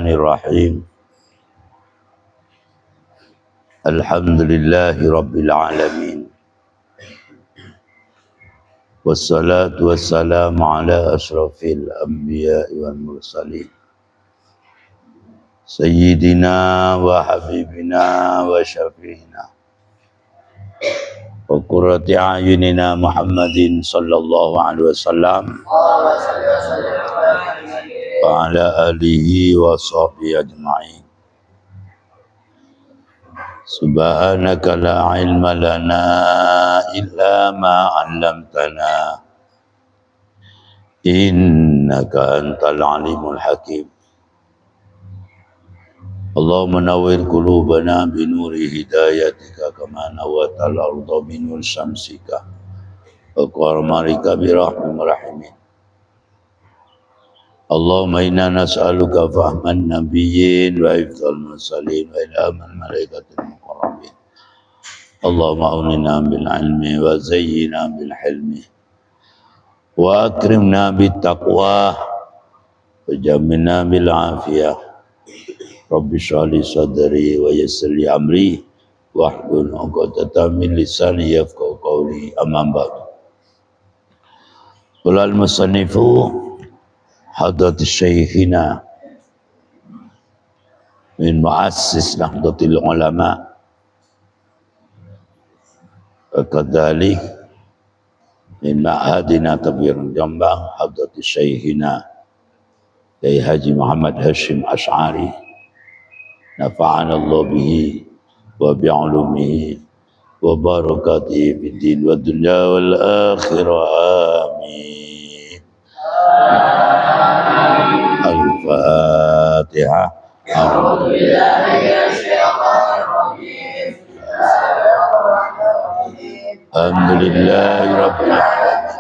Bismillahirrahmanirrahim. Alhamdulillahi Rabbil Alamin. Wassalatu wassalamu ala ashrafil anbiya wal mursalin. Sayyidina wa habibina wa syafi'ina. Wa qurrati a'yunina Muhammadin sallallahu alaihi wasallam. Wa ala alihi wa sahbihi ajma'in. Subhanaka la ilma lana illa ma 'allamtana innaka antal alimul hakim. Allahumma nawwir qulubana bi nuri hidayatika kama nawwatal arda bi nur syamsika wa qamarika bi rahmir rahimin. Allahumma inna nas'aluka fahman nabiyyin wa hifdzal mursalin wa ilhamal malaikatil muqarrabin. Allahumma aunina bil ilmi wa zayyina bil hilmi wa akrimna bit taqwa wa jammilna bil afiyah. Rabbi shrah li sadri wa yassir li amri wahlul 'uqdatam min lisani yafqahu qawli. Amma ba'du. Qala al-musannifu Hadrat Syekhina min muassis Nahdlatul Ulama kadzalik min ma'hadina Tabir Jombang Hadrat Syekhina Kyai Haji Muhammad Hashim Asy'ari nafa'ana Allah bihi wa bi'ulumihi wa barakatihi fid din wad dunya wal akhirah amin. Al-Fatihah. A'udzu billahi minasy syaithanir rajim. Alhamdulillahi rabbil alamin.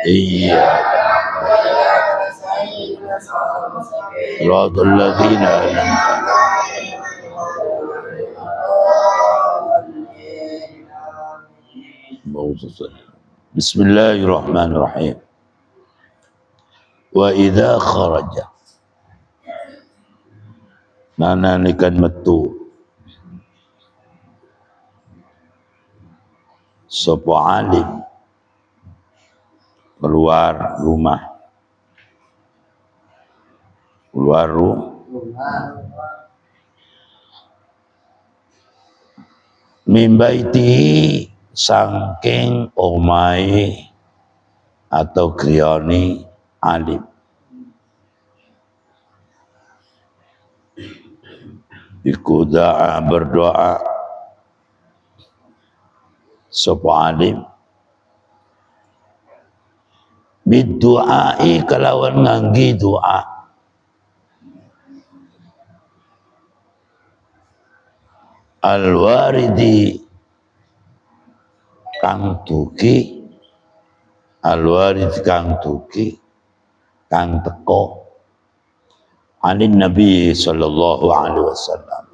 Iyyaka na'budu wa iyyaka nasta'in. Bismillahirrahmanirrahim. Wa idza kharaja nananikan metu sapa alim keluar rumah mimbaiti saking omai atau griyane alim berdoa sapa alim bidu'ai kalawan ngangge doa al-waridi kang dugi kang teko anin Nabi sallallahu alaihi wasallam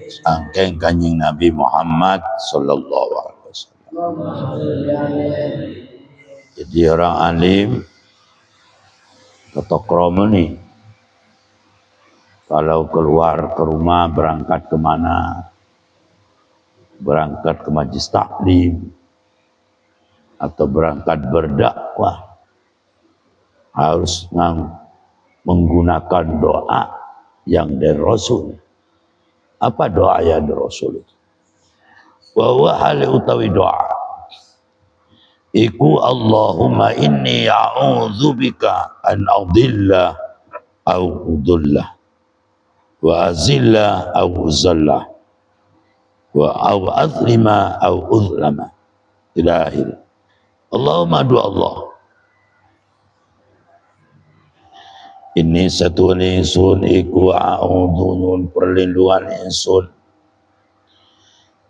saking kanjeng Nabi Muhammad sallallahu alaihi wasallam. Jadi orang alim ketokromo nih kalau keluar ke rumah berangkat kemana, berangkat ke majlis taklim atau berangkat berdakwah harus menggunakan doa yang dari Rasul. Apa doa yang dari Rasul itu? Wa huwa hal utawi doa iku Allahumma inni a'udzubika an adilla au udullah wa azilla au uzallah wa au azlima au uzlama ila akhir. Allahumma du Allah ini satu insun iku a'udzu perlindungan insun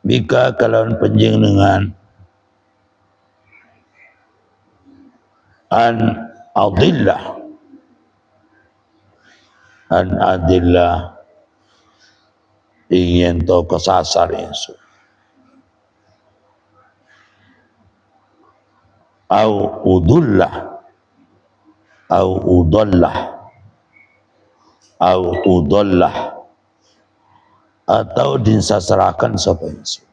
bika kalawan panjenengan an adillah ingin to kesasar insun au udullah au udallah atau disasarakan sapa ingsun.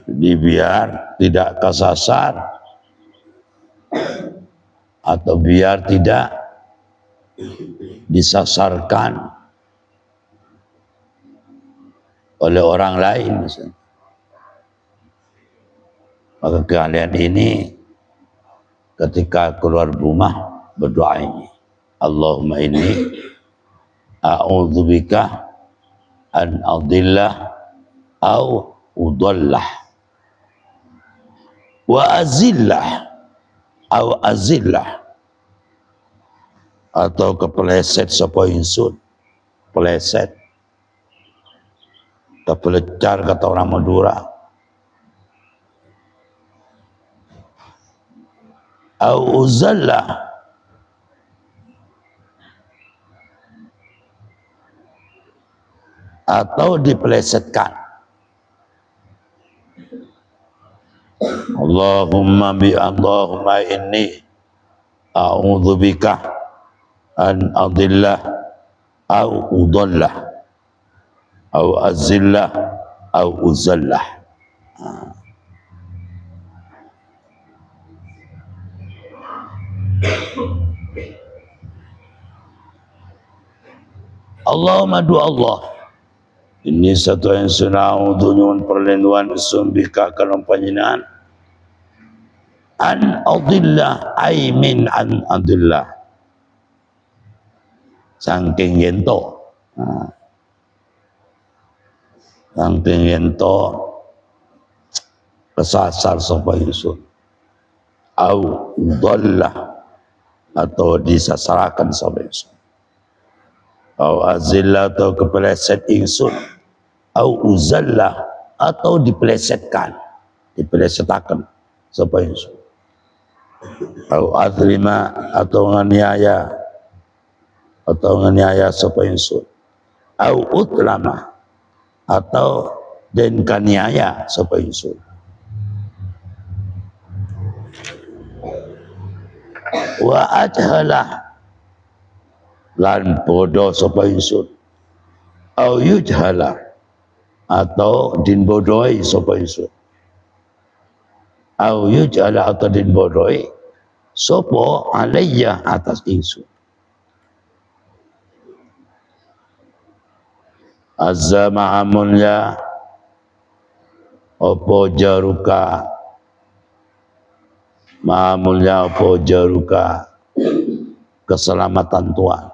Jadi biar tidak kesasar atau biar tidak disasarkan oleh orang lain misalnya. Maka kalian ini ketika keluar rumah berdoa ini, Allahumma inni a'udzubika an adillah au udallah wa azillah au azillah, atau kepleset sapa ingsun, peleset, kepelecar kata orang Madura, au uzallah atau dipelesetkan. Allahumma inni a'udzubika an adillah au udallah au azillah au uzallah. Allahumma du Allah, ini satu yang sunau dunyun perlindungan sumbika kalam panjenengan an adillah ay min an adillah saking yento, saking yento kesasar sapa ingsun, au udallah atau disasarakan sapa ingsun, au azillah atau kepeleset ingsun, au uzallah atau dipelesetkan, dipelesetakan sapa ingsun, au azlima atau nganiaya sapa ingsun, au utlama atau den kaniaya sapa ingsun, wa ajhalah lan bodoh sapa ingsun, au yujhala atau din bodohi sapa ingsun, au yujhala atau din bodohi sapa alayya atas ingsun. Azza maha mulia opo jaruka, maha mulia opo jaruka keselamatan Tuhan,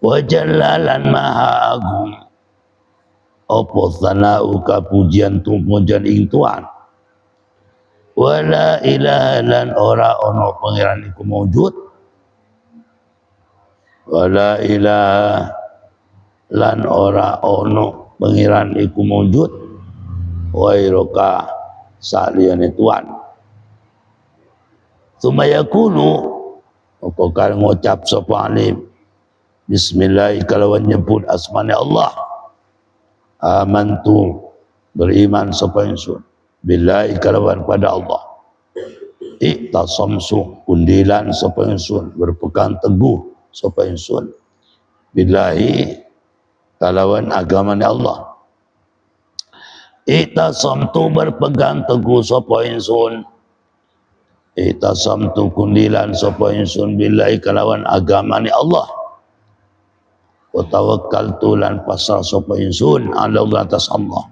wa jallalan maha agung opo sanauka pujian ing Tuhan, wala ilaha lan ora ono pangeran iku maujud, wala ilaha lan ora ono pangeran iku maujud wairoka saliyane Tuhan. Sumayakulu apa kal ngucap sapa alim bismillah kalawan nyebut asmane Allah, amantu beriman sapa ingsun billahi kalawan pada Allah, iktasamsu kundilan sapa ingsun berpegang teguh sapa ingsun billahi kalawan agamane Allah, iktasamtu berpegang teguh sapa ingsun, iktasamtu kundilan sapa ingsun billahi kalawan agamane Allah, wa tawakkaltu lan pasrah sapa ingsun ala Allah atas Allah,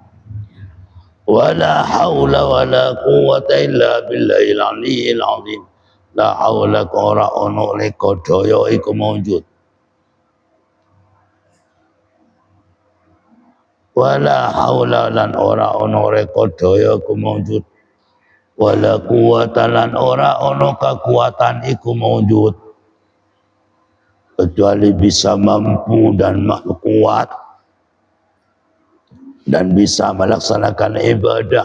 wala haula wala quwwata illa billahil aliyyil azim, la haula ora ono leka daya iku maujud, wala haula lan ora ono leka daya iku maujud, wala quwwata lan ora ono kekuatan iku maujud, kecuali bisa mampu dan kuat dan bisa melaksanakan ibadah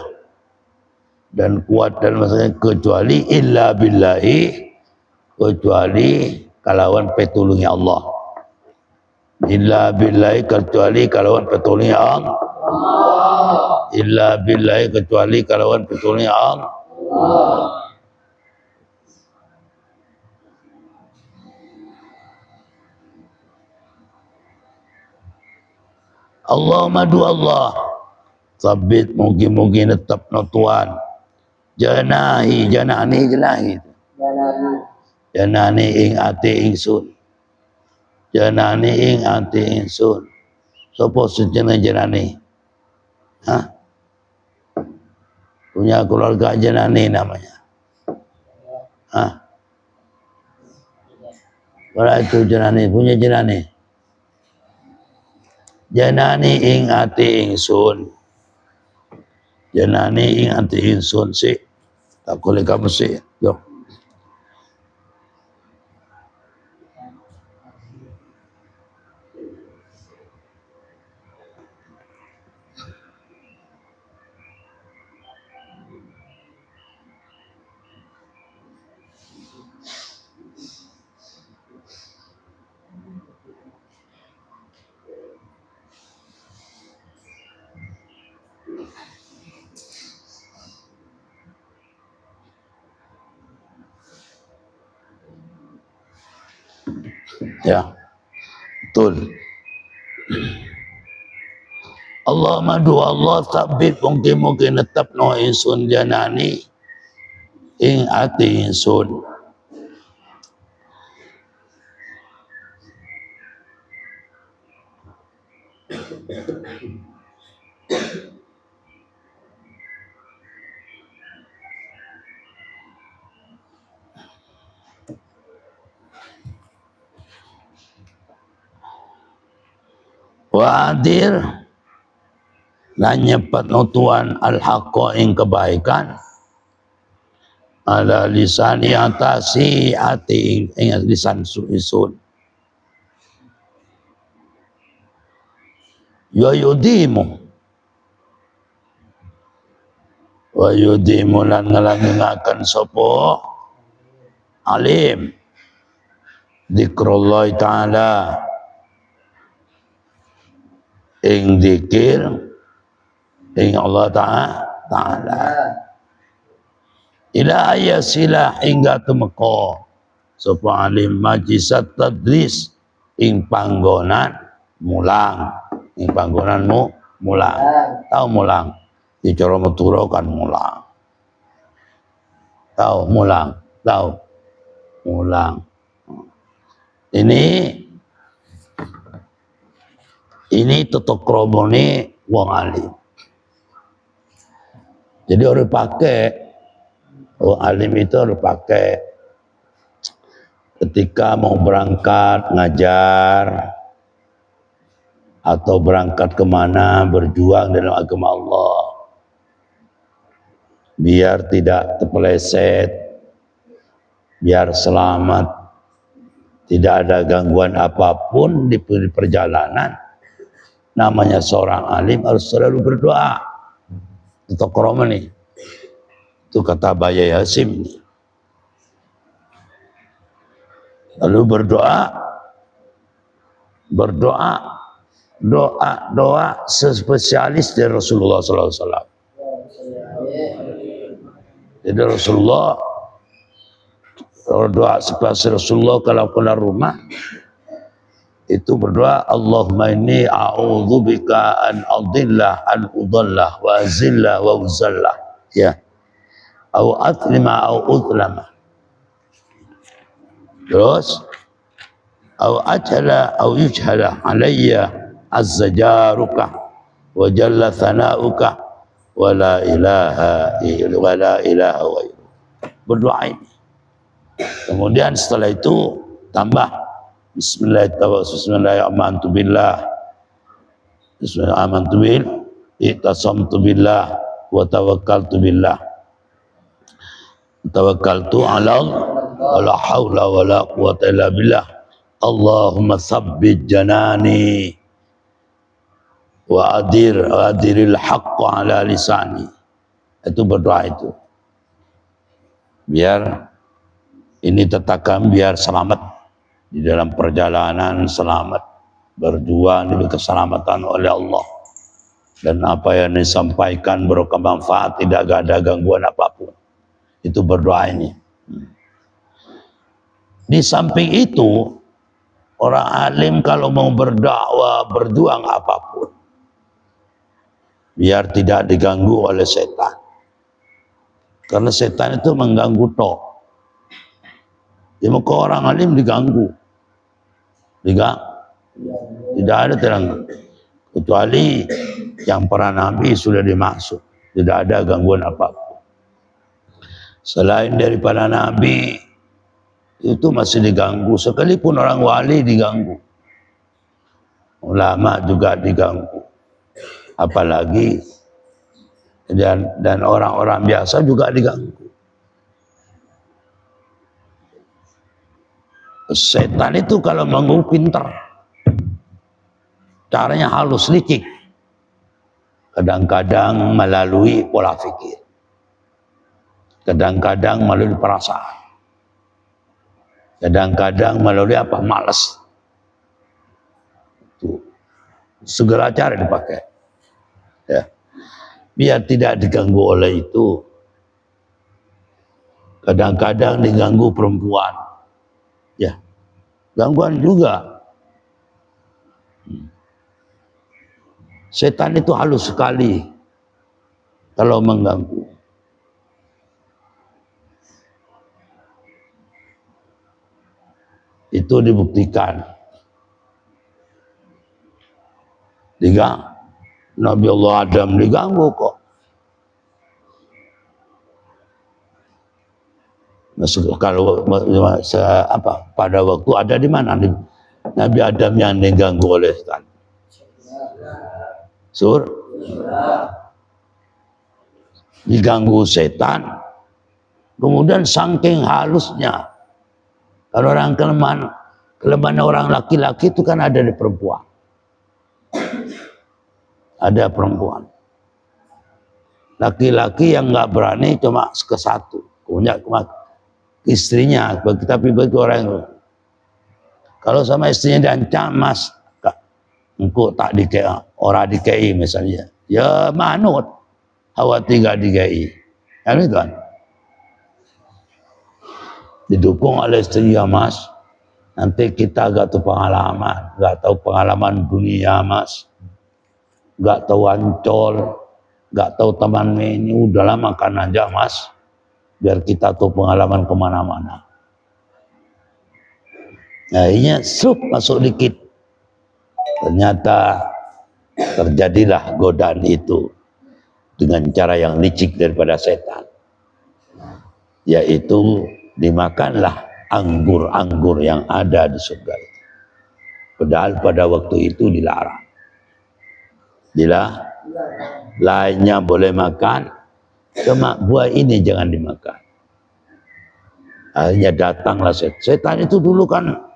dan kuat dan maksudnya kecuali illa billahi, kecuali kalawan petulungi Allah, illa billahi kecuali kalawan petulungi Allah, illa billahi, kecuali kalawan pitulungan Allah. Allahumma du Allah sabit mugi-mugi netepno Tuhan janani janani ing ati ingsun, janani ing ati ingsun. Sapa sejeneng janani? Hah? Punya keluarga janani namanya. Hah? Kalau itu janani, punya janani. Janani ing ati ingsun. Janani ing ati ingsun si. Tak boleh kamu si. Yo. Ya, betul. Allahumma du Allah sabit mungkin netap no insun janani ing ati insun. Wa adir lan nyepat no Tuhan al-haqqa ing kebaikan ala lisani atasi ati ing lisan isun ya yudimu wa yudimu lan ngelangengaken sapa alim zikrullah ta'ala ing zikir ing Allah Ta'ala ila ayasila hingga temeka sapa alim majlisat tadris ing panggonan mulang, ing panggonanmu mulang. Tahu mulang di cara Madura kan mulang. Tahu mulang, tahu mulang. Ini tutuk kromone wong alim. Jadi orang pakai, wong alim itu harus pakai ketika mau berangkat ngajar atau berangkat kemana berjuang dalam agama Allah, biar tidak terpeleset, biar selamat, tidak ada gangguan apapun di perjalanan. Namanya seorang alim harus selalu berdoa. Itu kromo nih. Itu kata Baya Yasim. Lalu doa spesialis dari Rasulullah SAW. Jadi Rasulullah, kalau doa spesialis Rasulullah kalau keluar rumah, itu berdoa Allahumma inni a'udzubika an adillah an udallah wa azillah wa uzallah, ya, au atlima au utlama, terus au ajhala au yujhala alayya azza jaruka wa jalla thanauka wa la ilaha ghairu. Berdoa ini. Kemudian setelah itu tambah Bismillahirrahmanirrahim. Bismillahirrahmanirrahim. Iqtasamtu billah wa tawakkaltu billah. Tawakkaltu ala la haula wa la quwwata illa billah. Allahumma tsabbit janani wa adiril haqqa ala lisani. Itu berdoa itu. Biar ini tetapkan, biar selamat di dalam perjalanan, selamat berjuang demi keselamatan oleh Allah. dan apa yang disampaikan berkah manfaat, tidak ada gangguan apapun. Itu berdoa ini. Di samping itu, orang alim kalau mau berdakwah, berjuang apapun, biar tidak diganggu oleh setan. Karena setan itu mengganggu toh. Ya, muka orang alim diganggu. Tidak ada terang. Kecuali yang para nabi sudah dimaksud. Tidak ada gangguan apapun. Selain daripada nabi, itu masih diganggu. Sekalipun orang wali diganggu. Ulama juga diganggu. Apalagi dan orang-orang biasa juga diganggu. Setan itu kalau mengganggu pintar. Caranya halus, licik. Kadang-kadang melalui pola pikir. Kadang-kadang melalui perasaan. Kadang-kadang melalui apa? Malas. Itu. Segala cara dipakai. Ya. Biar tidak diganggu oleh itu. Kadang-kadang diganggu perempuan. Ya. Gangguan juga. Setan itu halus sekali kalau mengganggu. Itu dibuktikan. Nabi Allah Adam diganggu kok. Kalau pada waktu ada di mana Nabi Adam yang diganggu oleh setan? Diganggu setan, kemudian saking halusnya. Kalau orang kelemahan orang laki-laki itu kan ada di perempuan. Ada perempuan. Laki-laki yang nggak berani cuma ke satu, punya istrinya. Tapi bagi orang yang kalau sama istrinya diancam, mas, engkau tak dikei, orang dikei misalnya, ya manut, awak tiga dikei, kan itu kan? Didukung oleh istri, ya mas, nanti kita gak tahu pengalaman dunia mas, gak tahu Ancol, gak tahu teman ini, udahlah makan aja mas, biar kita tahu pengalaman kemana-mana. Nah ini masuk dikit. Ternyata terjadilah godaan itu dengan cara yang licik daripada setan. Yaitu dimakanlah anggur-anggur yang ada di surga itu. Padahal pada waktu itu dilarang. Lainnya boleh makan, cuma buah ini jangan dimakan. Akhirnya datanglah setan. Setan itu dulu kan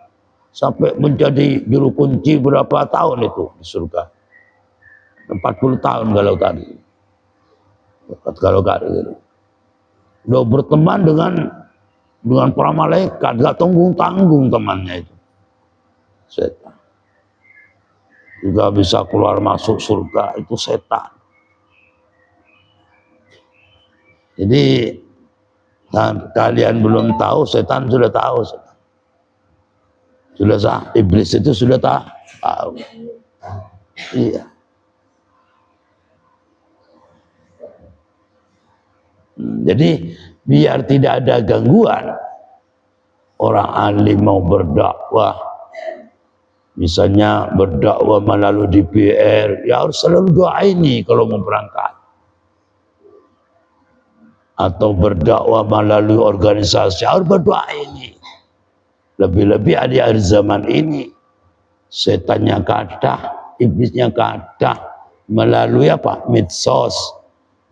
sampai menjadi juru kunci berapa tahun itu di surga. 40 tahun kalau tadi. Kalau gitu. Udah berteman dengan para malaikat, gak tanggung-tanggung temannya itu. Setan. Juga bisa keluar masuk surga, itu setan. Jadi kalian belum tahu, setan sudah tahu. Iblis itu sudah tahu. Iya. Jadi biar tidak ada gangguan, orang alim mau berdakwah, misalnya berdakwah melalui DPR, ya harus selalu doa ini kalau mau berangkat. Atau berdakwah melalui organisasi, harus berdoa ini. Lebih-lebih di akhir zaman ini, setannya kadah, iblisnya kadah, melalui apa? Medsos,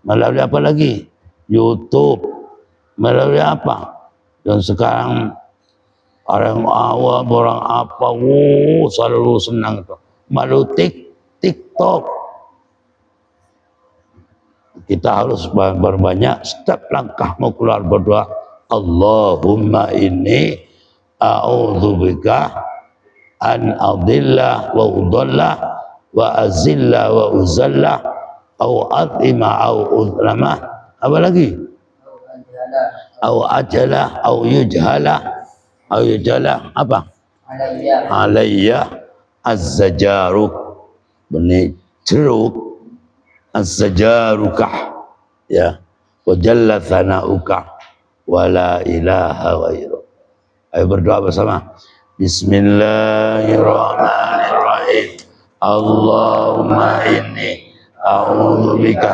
melalui apa lagi? YouTube, melalui apa? Dan sekarang orang awam, orang apa, selalu senang tuh. Melalui TikTok. Kita harus berbanyak setiap langkah mau keluar berdoa, Allahumma inni a'udzubika an adillah wa udallah wa azillah wa uzallah au atima au udlama, apa lagi? Au ajalah au yujhala apa? Alayya az-zajaruk, benih jeruk, az-zajarukah, ya, wa jalla thanauka wa la ilaha ghairu. Ayo berdoa bersama. Bismillahirrahmanirrahim. Allahumma inni a'udzubika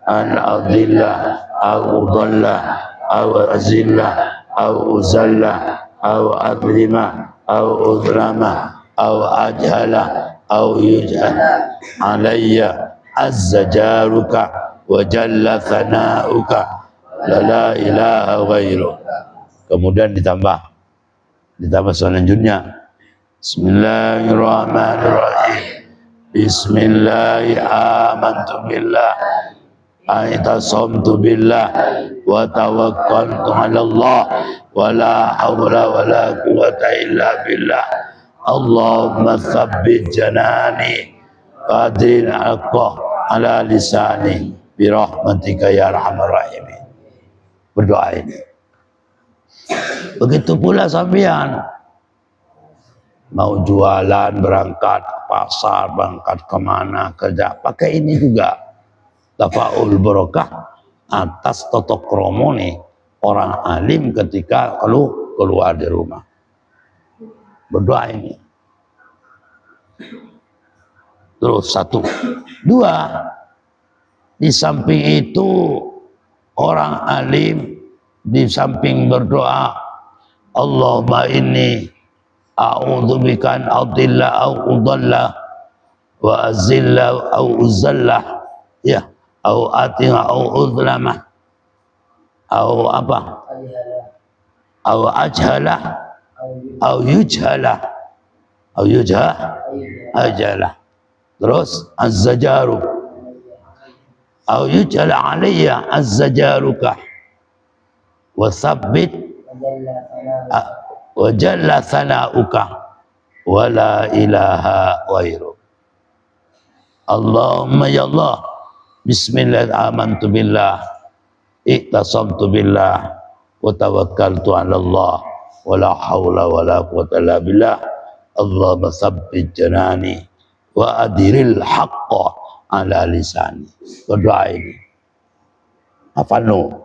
an adilla au udalla au azilla au uzalla au adlima au udlama au ajhala au yujhala alayya azza jaruka wa jalla thanauka la ilaha ghairu. Kemudian ditambah selanjutnya, Bismillahirrahmanirrahim. Bismillahi amantu billah, aitasomtu billah, wa tawakkaltu ala Allah, wa la hawla wa la quwata illa billah. Allahumma thabbit janani, qadirin alqah ala lisani, birahmatika ya arhamar rahimin. Berdoa ini. Begitu pula sampean mau jualan, berangkat ke pasar, berangkat kemana, kerja, pakai ini juga. Tafaul barokah atas totok kromo nih orang alim ketika keluar dari rumah. Berdoa ini. Terus satu. Dua, di samping itu orang alim di samping berdoa, Allahumma inni a'udzubika an adilla au udalla wa azilla au uzalla, ya, au atina au udlama au apa, au ajhala au yujhala ajala, terus az-zajaru au yujhala alayya az-zajaruka wa thabbit wa jalla thanauka wa la ilaha ghairu. Allahumma ya Allah, bismillah amantu billah, iktasamtu billah, wa tawakkaltu ala Allah, wa la hawla wa la quwwata illa billah. Allahumma tsabbit janani wa adiril haqqa ala lisani. Berdoa ini. Hafal no.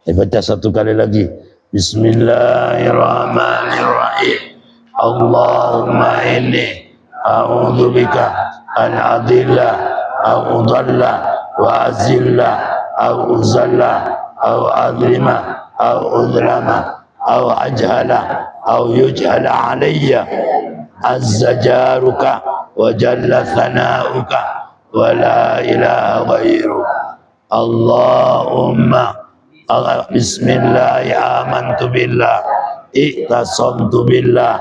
Baca satu kali lagi. Bismillahirrahmanirrahim. Allahumma inni a'udzubika an adilla au udalla wa azilla au uzalla au adlima au udlama au ajhala au yujhala alayya azza jaruka wa jalla thanauka wa la ilaha ghairu. Allahumma bismillah amantu billah, iktasamtu billah,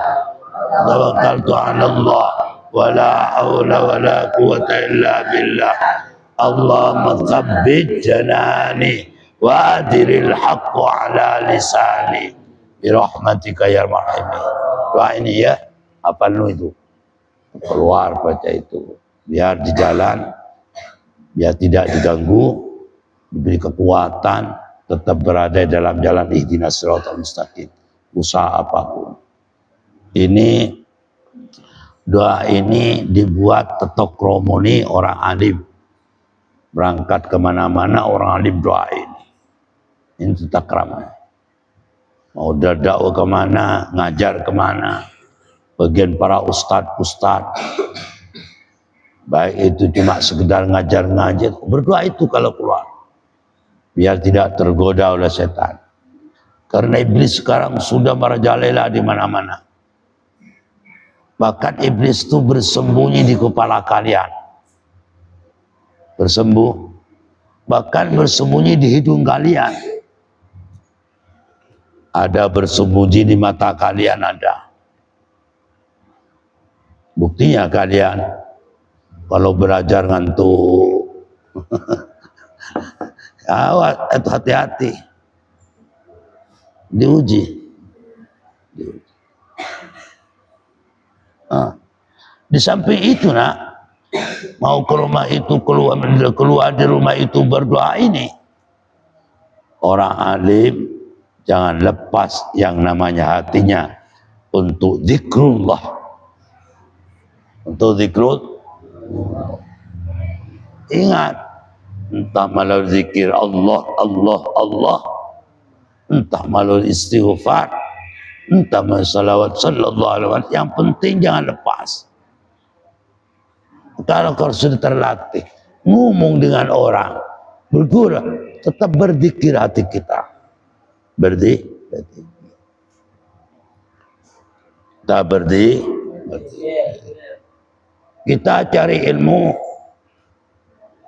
tawakkaltu ala Allah, wa la hawla wa la quwwata illa billah. Allahumma tsabbit janani wa adiril haqqa ala lisani, birahmatika ya arhamar. Doa ini ya, hafal itu. Keluar baca itu, biar di jalan, biar tidak diganggu, diberi kekuatan, tetap berada dalam jalan ihdinas siratal mustaqim, usaha apapun. Ini doa ini dibuat tetok kromoni orang alim, berangkat kemana-mana orang alim doa ini. Ini tetap ramai. Mau dakwah kemana, ngajar kemana, bagian para ustad, baik itu cuma sekedar ngajar, berdoa itu kalau keluar, biar tidak tergoda oleh setan. Karena iblis sekarang sudah merajalela di mana-mana. Bahkan iblis itu bersembunyi di kepala kalian. Bahkan bersembunyi di hidung kalian. Ada bersembunyi di mata kalian ada. Buktinya kalian kalau belajar ngantuk. Awas, hati-hati. Diuji. Di samping itu nak, mau ke rumah itu, keluar di rumah itu berdoa ini. Orang alim jangan lepas yang namanya hatinya untuk zikrullah. Untuk zikrul, ingat, entah melalui zikir Allah, Allah, Allah, entah melalui istighfar, entah melalui salawat sallallahu alaihi wasallam. Yang penting jangan lepas. Kalau sudah terlatih ngomong dengan orang, bergurau, tetap berzikir hati kita. Berzikir. Kita berzikir. Kita cari ilmu.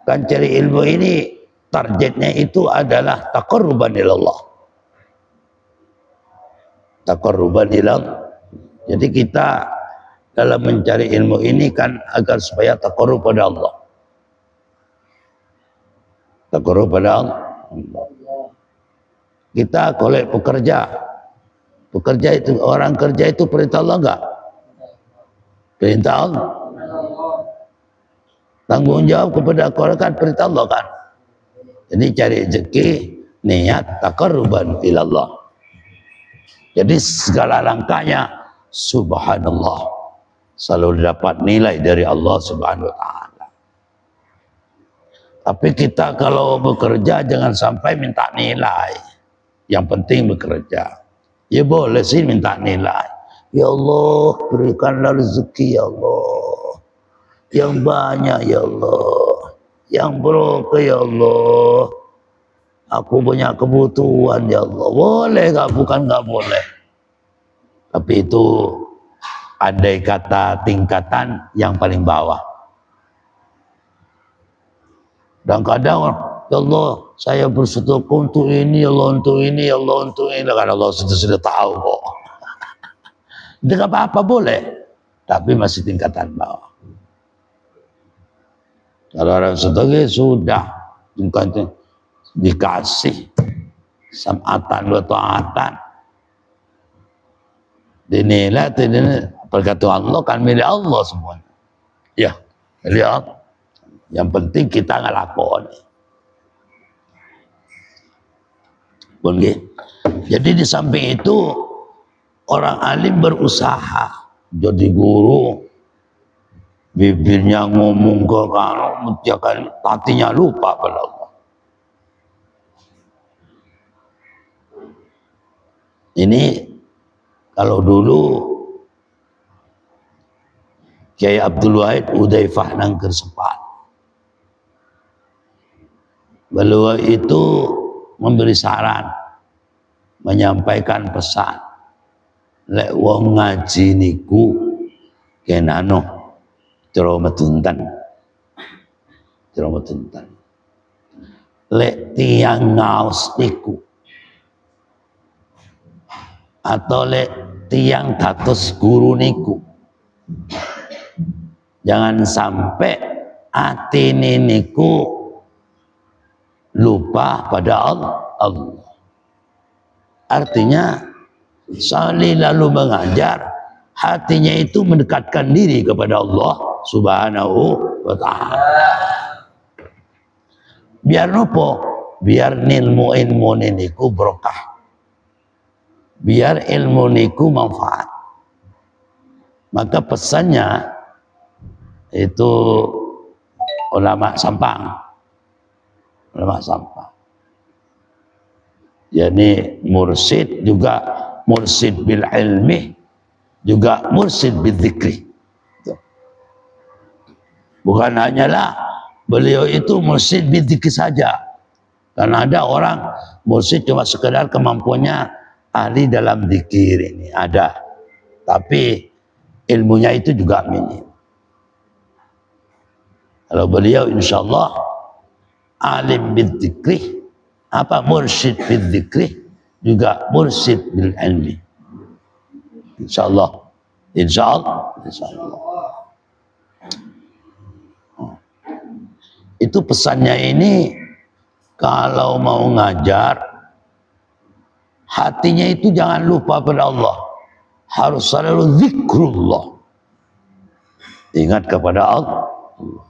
Kan cari ilmu ini targetnya itu adalah taqarruban ilallah. Taqarruban ilallah. Jadi kita dalam mencari ilmu ini kan agar supaya taqarrub pada Allah. Taqarrub pada Allah. Kita kalau pekerja itu, orang kerja itu perintah Allah enggak? Perintah Allah. Tanggung jawab kepada orang kan perintah Allah kan. Jadi cari rezeki niat taqarruban ilallah. Jadi segala langkahnya subhanallah, selalu dapat nilai dari Allah Subhanahu wa taala. Tapi kita kalau bekerja jangan sampai minta nilai. Yang penting bekerja. Ya boleh sih minta nilai. Ya Allah, berikanlah rezeki ya Allah. Yang banyak ya Allah. Yang berkah ya Allah. Aku punya kebutuhan ya Allah. Boleh gak? Bukan gak boleh. Tapi itu andai kata tingkatan yang paling bawah. Dan kadang ya Allah, saya bersyukur untuk ini, ya Allah untuk ini, ya Allah untuk ini. Kan Allah sudah tahu kok. Tidak apa-apa boleh, tapi masih tingkatan bawah. Kalau orang sedekah sudah dikasih sam'atan wa ta'atan. Dinilai, perkataan Allah kan milik Allah semuanya. Ya, milik Allah. Yang penting kita ngelakoni. Jadi di samping itu orang alim berusaha jadi guru, bibirnya ngomong ke kanan, hatinya lupa pada Allah. Ini kalau dulu Kiai Abdul Wahid Udaifah Nangker Sepat, beliau itu memberi saran, menyampaikan pesan, lek wong ngaji niku kenano cerometuntan, lek tiang ngaos niku atau lek tiang dados guru niku, jangan sampai atine niku lupa pada Allah. Artinya salih lalu mengajar, hatinya itu mendekatkan diri kepada Allah Subhanahu wa ta'ala. Biar nopo? Biar ilmu niku berkah. Biar ilmu niku manfaat. Maka pesannya itu ulama Sampang. Jadi mursyid juga mursyid bil ilmi, juga mursyid bil dzikri. Bukan hanyalah beliau itu mursyid bil dzikri saja. Karena ada orang mursyid cuma sekedar kemampuannya ahli dalam dzikir ini ada. Tapi ilmunya itu juga minim. Kalau beliau insyaallah alim bil dzikri, mursyid bil dzikri, juga mursyid bil ilmi. Insyaallah. Itu pesannya ini, kalau mau ngajar hatinya itu jangan lupa pada Allah, harus selalu zikrullah, ingat kepada Allah. warahmatullah.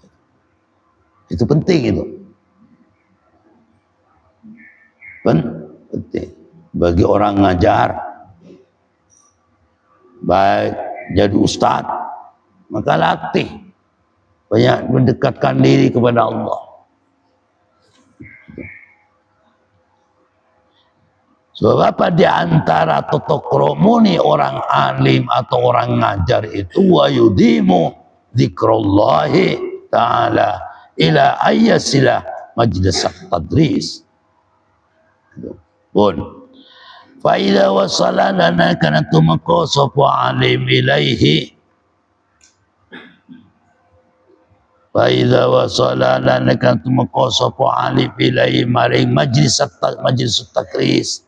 Itu penting itu. Penting bagi orang ngajar, baik jadi ustadz, maka latih banyak mendekatkan diri kepada Allah. Sebab apa di antara totokromuni orang alim atau orang ngajar itu wa yudimu dzikrullahi ta'ala ila ayyasilah majlis tadris. Pun fa idza wasala lana kana tumqasafu alim ilaihi fa idza wasala lana kana tumqasafu alim ilaihi maring majlis tadris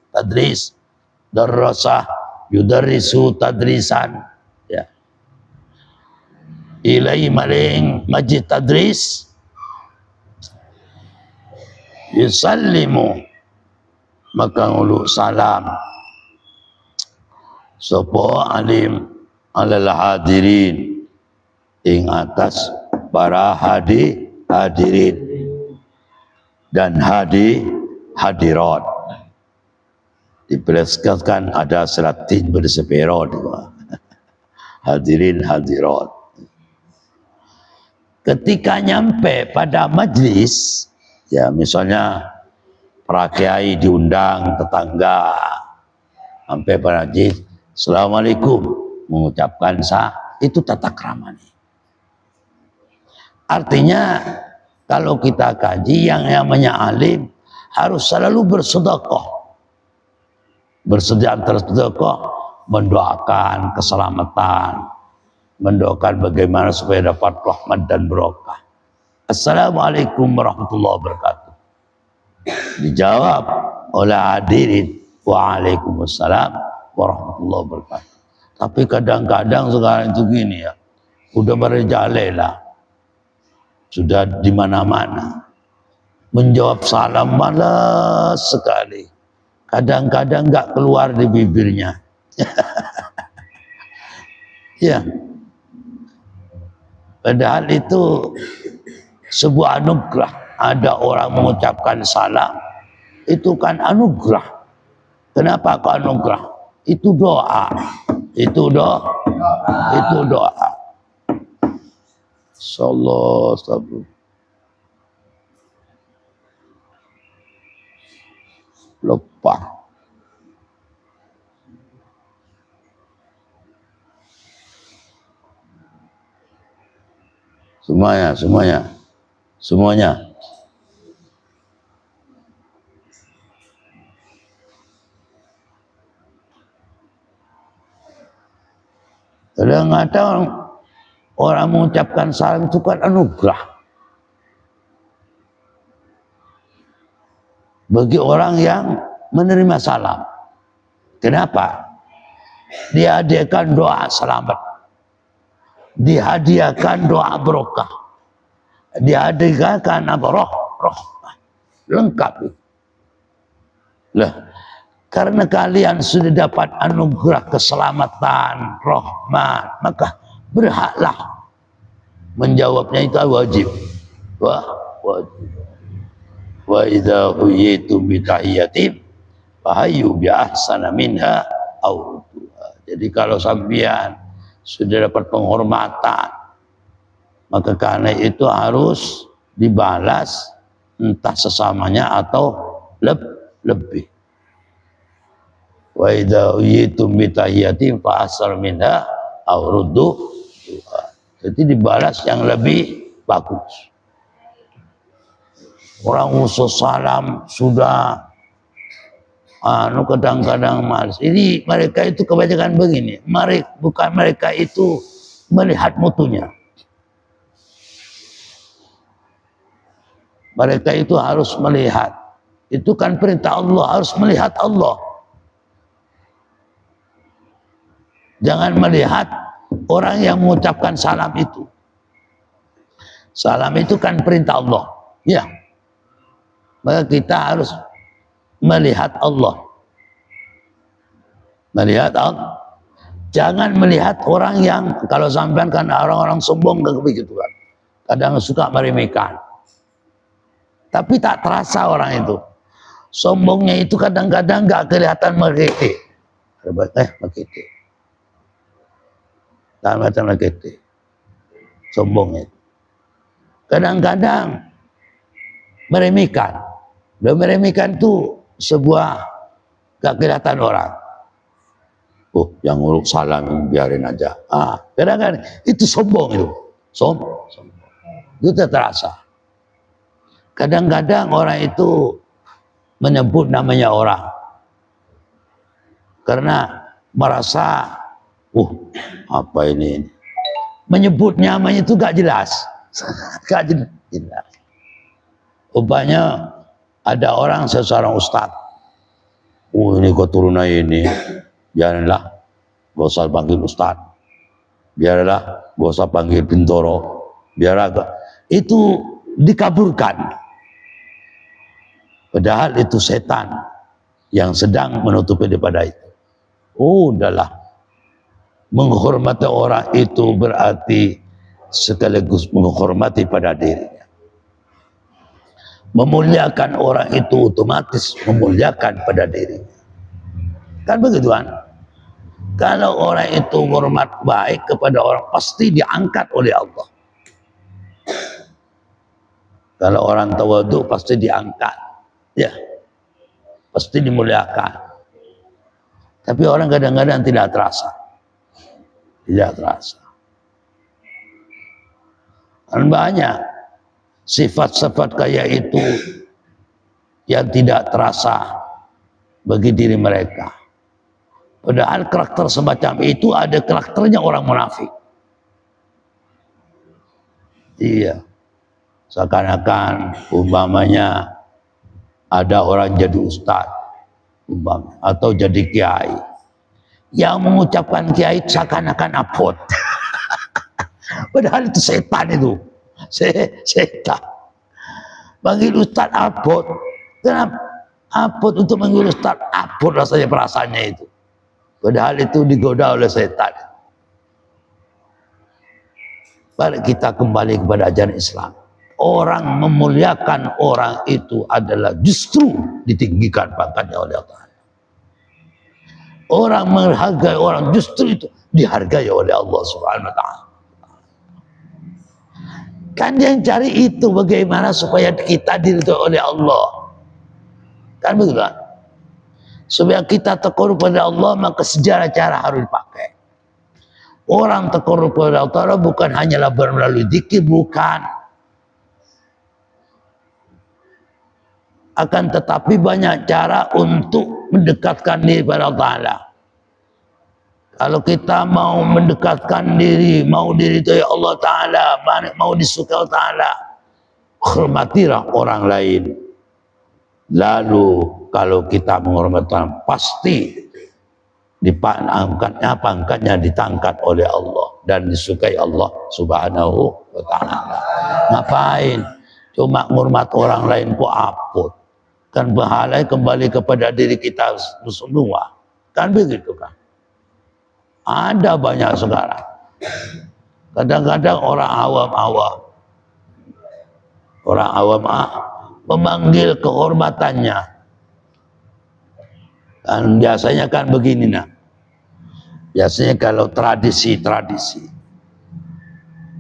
darasah yudarrisu tadrisan ya ilai maring majlis tadris yusallimu maka ngulu salam sapa alim alal hadirin ing atas para hadirin dan hadirat. Diperlihatkan ada seratin bersepero hadirin hadirat. Ketika nyampe pada majlis, ya misalnya para kiai diundang tetangga, sampai pada majlis, assalamualaikum, mengucapkan itu tata krama nih. Artinya kalau kita kaji yang namanya alim harus selalu bersedekah. Bersedekah, mendoakan keselamatan, mendoakan bagaimana supaya dapat rahmat dan barokah. Assalamualaikum warahmatullahi wabarakatuh. Dijawab oleh hadirin, waalaikumsalam warahmatullahi wabarakatuh. Tapi kadang-kadang sekarang itu gini ya, udah berjalela, sudah di mana-mana. Menjawab salam malas sekali. Kadang-kadang nggak keluar di bibirnya. Ya. Padahal itu sebuah anugerah. Ada orang mengucapkan salam, itu kan anugerah. Kenapa kok anugerah? Itu doa. Itu doa. Sallallahu alaihi wasallam. Lupa. Semuanya. Kadang-kadang orang mengucapkan salam itu kan anugerah. Bagi orang yang menerima salam. Kenapa? Dihadiahkan doa selamat. Dihadiahkan doa barokah. Dihadiahkan apa? Roh. Lengkap. Lah, karena kalian sudah dapat anugerah keselamatan, rahmat, maka berhaklah menjawabnya itu wajib. Wajib. Wa idza huyitum bi tahiyyatin fahayyu bi ahsana minha aw rudduha. Jadi kalau sampean sudah dapat penghormatan, maka karena itu harus dibalas entah sesamanya atau lebih. Wa idza huyitum bi tahiyyatin fa ahsana minha aw rudduha. Jadi dibalas yang lebih bagus. Orang usul salam sudah kadang-kadang malas. Ini mereka itu kebanyakan begini. Bukan mereka itu melihat mutunya. Mereka itu harus melihat. Itu kan perintah Allah, harus melihat Allah. Jangan melihat orang yang mengucapkan salam itu. Salam itu kan perintah Allah. Ya. Maka kita harus melihat Allah. Melihat Allah. Jangan melihat orang yang, kalau sampean kan orang-orang sombong kayak begitu kan. kadang suka meremehkan. Tapi tak terasa orang itu. Sombongnya itu kadang-kadang gak kelihatan merekek. Merekek. Tak kelihatan merekek. Sombongnya itu. Kadang-kadang meremehkan. Dan meremehkan itu sebuah gak kelihatan orang. Oh, yang nguruk salam biarin aja. Kadang-kadang itu sombong itu. Sombong. Itu terasa. Kadang-kadang orang itu menyebut namanya orang karena merasa, apa ini? Menyebut namanya itu gak jelas. Gak jelas. Umpamanya ada orang seseorang ustadz. Ini keturunan ini. Biarlah, gak usah panggil ustadz. Biarlah, gak usah panggil bintoro. Biarlah, itu dikaburkan. Padahal itu setan yang sedang menutupi daripada itu. Udahlah. Menghormati orang itu berarti sekaligus menghormati pada dirinya. Memuliakan orang itu otomatis memuliakan pada dirinya. Kan begitu kan? Kalau orang itu hormat baik kepada orang, pasti diangkat oleh Allah. Kalau orang tawadhu pasti diangkat. Ya, pasti dimuliakan. Tapi orang kadang-kadang tidak terasa. Tidak terasa. Dan banyak sifat-sifat kayak itu yang tidak terasa bagi diri mereka. Padahal karakter semacam itu ada karakternya orang munafik. Iya. Seakan-akan umpamanya ada orang jadi ustadz atau jadi kiai yang mengucapkan kiai seakan-akan abot. Padahal itu setan itu. Setan. Panggil ustadz abot. Kenapa? Abot untuk manggil ustadz abot rasanya perasaannya itu. Padahal itu digoda oleh setan. Mari kita kembali kepada ajaran Islam. Orang memuliakan orang itu adalah justru ditinggikan pangkatnya oleh Allah. Orang menghargai orang justru itu dihargai oleh Allah Subhanahu wa taala. Kan yang cari itu bagaimana supaya kita diridhoi oleh Allah. Kan begitu kan? Supaya kita takarrub pada Allah, maka sejarah cara harus dipakai. Orang takarrub pada Allah bukan hanyalah melalui zikir, bukan. Akan tetapi banyak cara untuk mendekatkan diri pada Allah Ta'ala. Kalau kita mau mendekatkan diri, mau diridhoi Allah Ta'ala, mau disukai Allah Ta'ala, hormatilah orang lain. Lalu kalau kita menghormati orang, pasti pangkatnya ditangkat oleh Allah dan disukai Allah Subhanahu wa Ta'ala. Ngapain? Cuma menghormat orang lain kok abot. Kan pahala kembali kepada diri kita semua. Kan begitu kan? Ada banyak sekarang. Kadang-kadang orang awam memanggil kehormatannya. Dan biasanya kan begini nah. Biasanya kalau tradisi.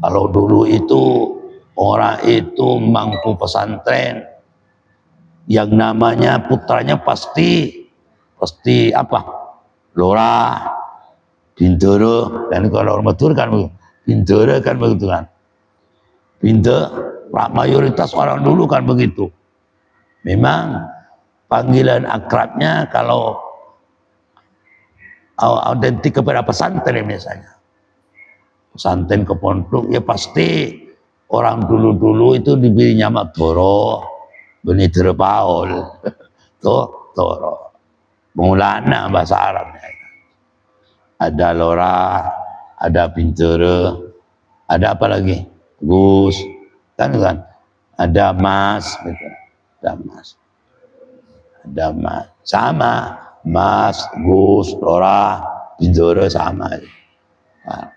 Kalau dulu itu orang itu mangku pesantren yang namanya putranya pasti apa? Lurah, bintoro, dan kalau orang Madura kan bintoro kan begitu kan. Mayoritas orang dulu kan begitu. Memang panggilan akrabnya kalau identik kepada pesantren misalnya. Pesantren ke pondok ya pasti orang dulu-dulu itu diberi nama Toro. Beni Paul, Toro, Maulana bahasa Arabnya. Ada Lora, ada Bintoro, ada apa lagi? Gus, kan? Ada Mas, gitu. Ada Mas, sama Mas, Gus, Lora, Bintoro sama. Nah,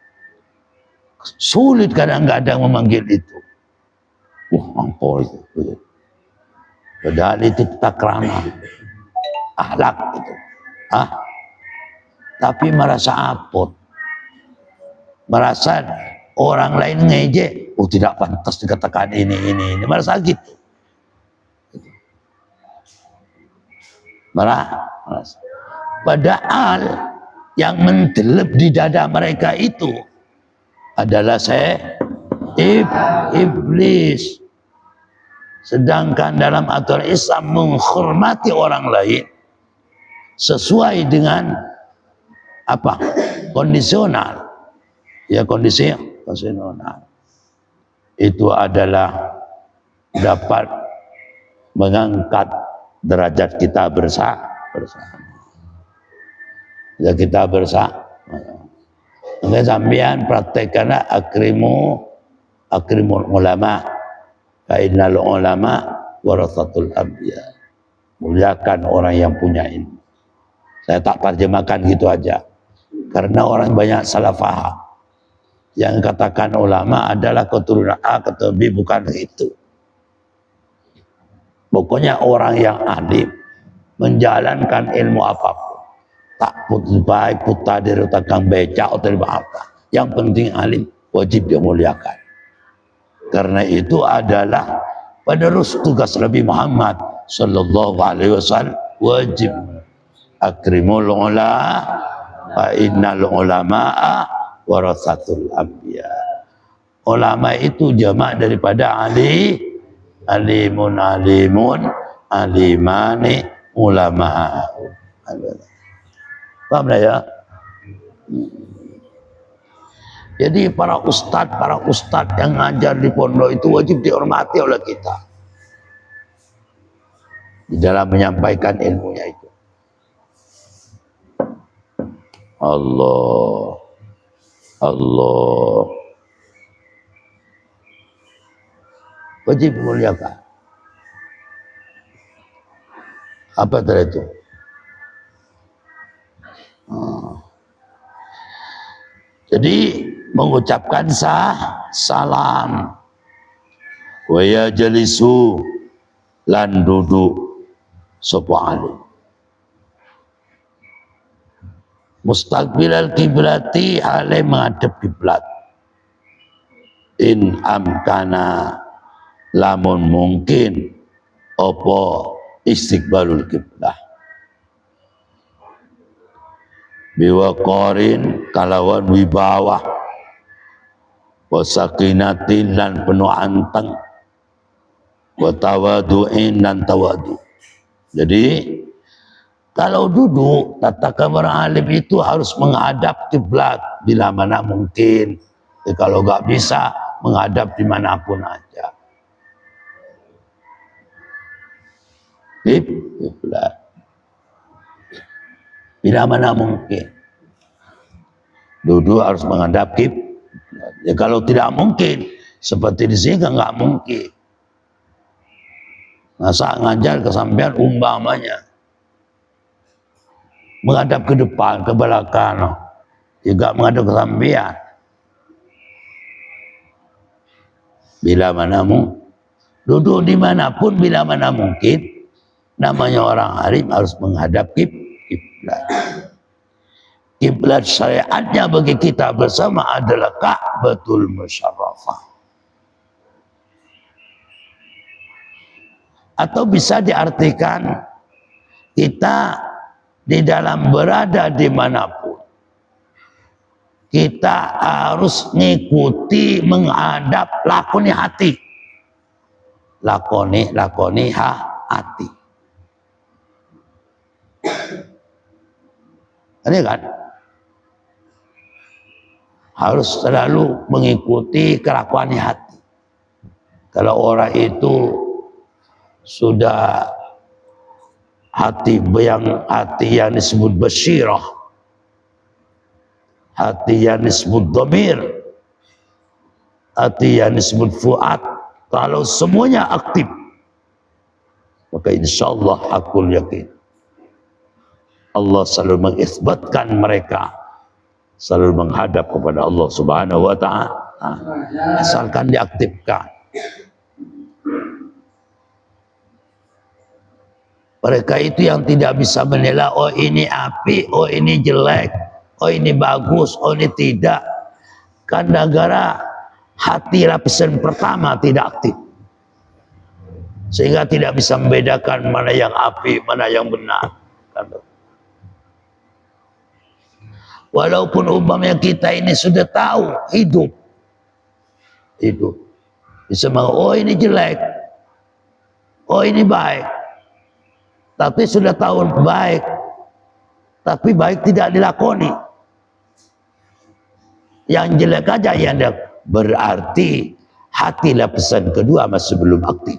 sulit kadang-kadang memanggil itu. Ampun itu. Padahal itu tata krama, akhlak itu. Tapi merasa apot, merasa orang lain ngejek, tidak pantas dikatakan ini, merasa gitu. Merasa. Padahal yang mendelep di dada mereka itu adalah iblis. Sedangkan dalam aturan Islam menghormati orang lain sesuai dengan apa? Kondisional. Ya, kondisional. Itu adalah dapat mengangkat derajat kita bersama. Ya, kita bersama. Maka sampean praktekkanlah akrimul ulama. Fa innal ulama warathatul anbiya. Muliakan orang yang punya ilmu. Saya tak terjemahkan gitu aja. Karena orang banyak salah faham. Yang katakan ulama adalah keturunan A, keturunan B, bukan itu. Pokoknya orang yang alim menjalankan ilmu apapun. Tak putus baik, putar dari takang becak atau apa. Yang penting alim, wajib dimuliakan. Karena itu adalah penerus tugas Nabi Muhammad sallallahu alaihi wasallam, wajib akrimul ulama fa innal ulama'a warathatul anbiya. Ulama itu jamak daripada alimun alimani ulama. Paham tak ya? Jadi para ustadz yang ngajar di pondok itu wajib dihormati oleh kita di dalam menyampaikan ilmunya itu. Allah wajib muliakan. Apa itu? Jadi mengucapkan salam wa yajlisu lan duduk sapa alim mustaqbilal kiblati hale menghadap kiblat in amkana lamun mungkin apa istiqbalul kiblah biwaqarin kalawan wibawa wasakinatin lan penuh anteng watawadu'in dan tawadu. Jadi kalau duduk tata kamar alim itu harus menghadap kiblat bila mana mungkin. Kalau nggak bisa menghadap dimanapun aja. Kiblat. Bila mana mungkin. Duduk harus menghadap kiblat. Ya kalau tidak mungkin, seperti di sini nggak mungkin. Masa ngajar kesampean umpamanya menghadap ke depan, ke belakang, juga menghadap ke sampean. Bila mana mungkin, duduk dimanapun bila mana mungkin, namanya orang alim harus menghadap kiblat. Kiblat syariatnya bagi kita bersama adalah Ka'batul Musyarrafah. Atau bisa diartikan kita di dalam berada dimanapun, kita harus mengikuti menghadap lakoni hati. Lakoni hati. Ini kan harus selalu mengikuti kelakuan hati. Kalau orang itu sudah hati yang disebut basyirah, hati yang disebut dhamir, hati yang disebut fuad, kalau semuanya aktif, maka insyaallah aku yakin Allah selalu mengisbatkan mereka selalu menghadap kepada Allah Subhanahu wa ta'ala, asalkan diaktifkan. Mereka itu yang tidak bisa menilai, oh ini api, oh ini jelek, oh ini bagus, oh ini tidak. Karena negara hati lapisan pertama tidak aktif, sehingga tidak bisa membedakan mana yang api, mana yang benar. Walaupun umpamanya kita ini sudah tahu hidup, bisa oh ini jelek, oh ini baik, tapi sudah tahu baik, tapi baik tidak dilakoni. Yang jelek aja yang berarti hati lapisan kedua masih belum aktif.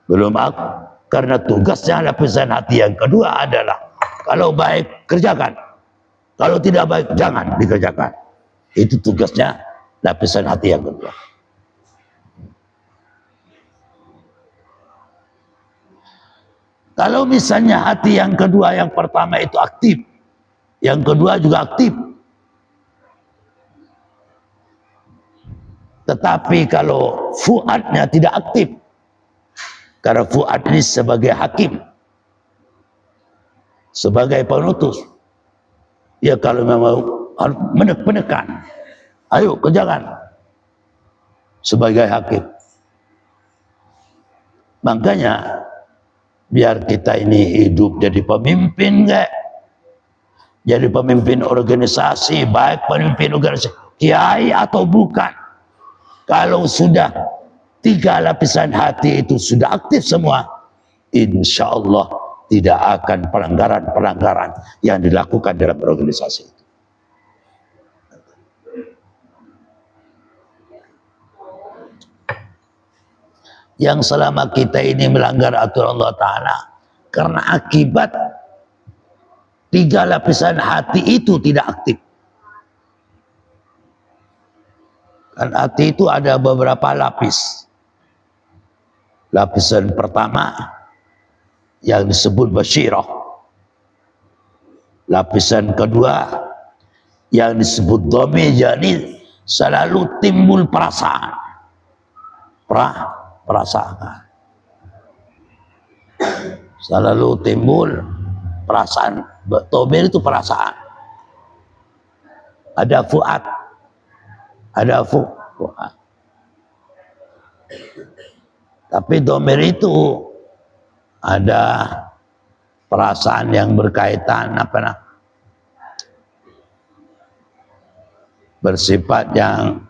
Belum aktif, karena tugasnya lapisan hati yang kedua adalah kalau baik kerjakan, kalau tidak baik jangan dikerjakan. Itu tugasnya lapisan hati yang kedua. Kalau misalnya hati yang kedua, yang pertama itu aktif, yang kedua juga aktif, tetapi kalau fuadnya tidak aktif, karena fuad ini sebagai hakim, sebagai penutus, ya kalau memang harus menekan, ayo kerjakan, sebagai hakim. Makanya biar kita ini hidup jadi pemimpin, enggak jadi pemimpin organisasi, baik pemimpin organisasi kiai atau bukan, kalau sudah 3 lapisan hati itu sudah aktif semua, insya Allah tidak akan pelanggaran-pelanggaran yang dilakukan dalam organisasi itu. Yang selama kita ini melanggar aturan Allah Ta'ala karena akibat 3 lapisan hati itu tidak aktif. Kan hati itu ada beberapa lapis. Lapisan pertama yang disebut basyirah. Lapisan kedua yang disebut dhamir, jadi selalu timbul perasaan. Perasaan. Selalu timbul perasaan. Dhamir itu perasaan. Ada fuad. Ada fuad. Tapi dhamir itu ada perasaan yang berkaitan bersifat yang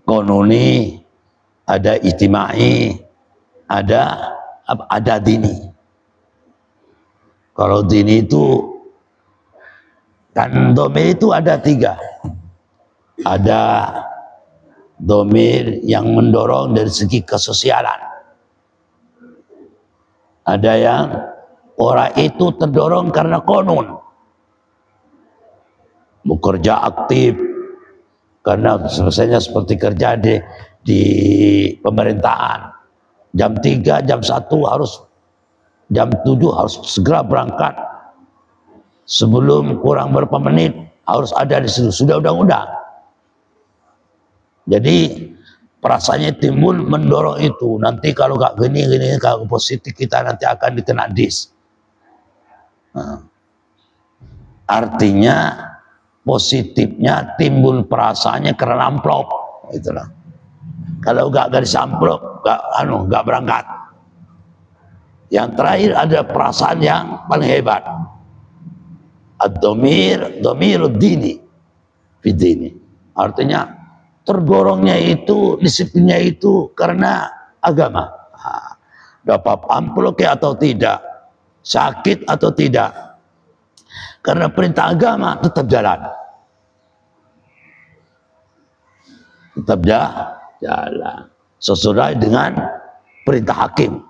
kononi, ada ijtimai, ada dini. Kalau dini itu kan dhamir itu ada 3. Ada dhamir yang mendorong dari segi kesosialan. Ada yang orang itu terdorong karena konon, bekerja aktif, karena selesainya seperti kerja di pemerintahan. Jam 3, jam 1 harus, jam 7 harus segera berangkat. Sebelum kurang berapa menit harus ada di situ, sudah undang-undang. Jadi perasaannya timbul mendorong itu. Nanti kalau gak gini, kalau positif kita nanti akan dikena dis. Artinya positifnya timbul perasaannya karena amplop, itulah. Kalau gak garis amplop, gak berangkat. Yang terakhir ada perasaan yang paling hebat. Ad-dhamirud dini fidini. Artinya terdorongnya itu, disiplinnya itu karena agama. Dapat amplop atau tidak, sakit atau tidak, karena perintah agama tetap jalan. Tetap jalan sesuai dengan perintah hakim.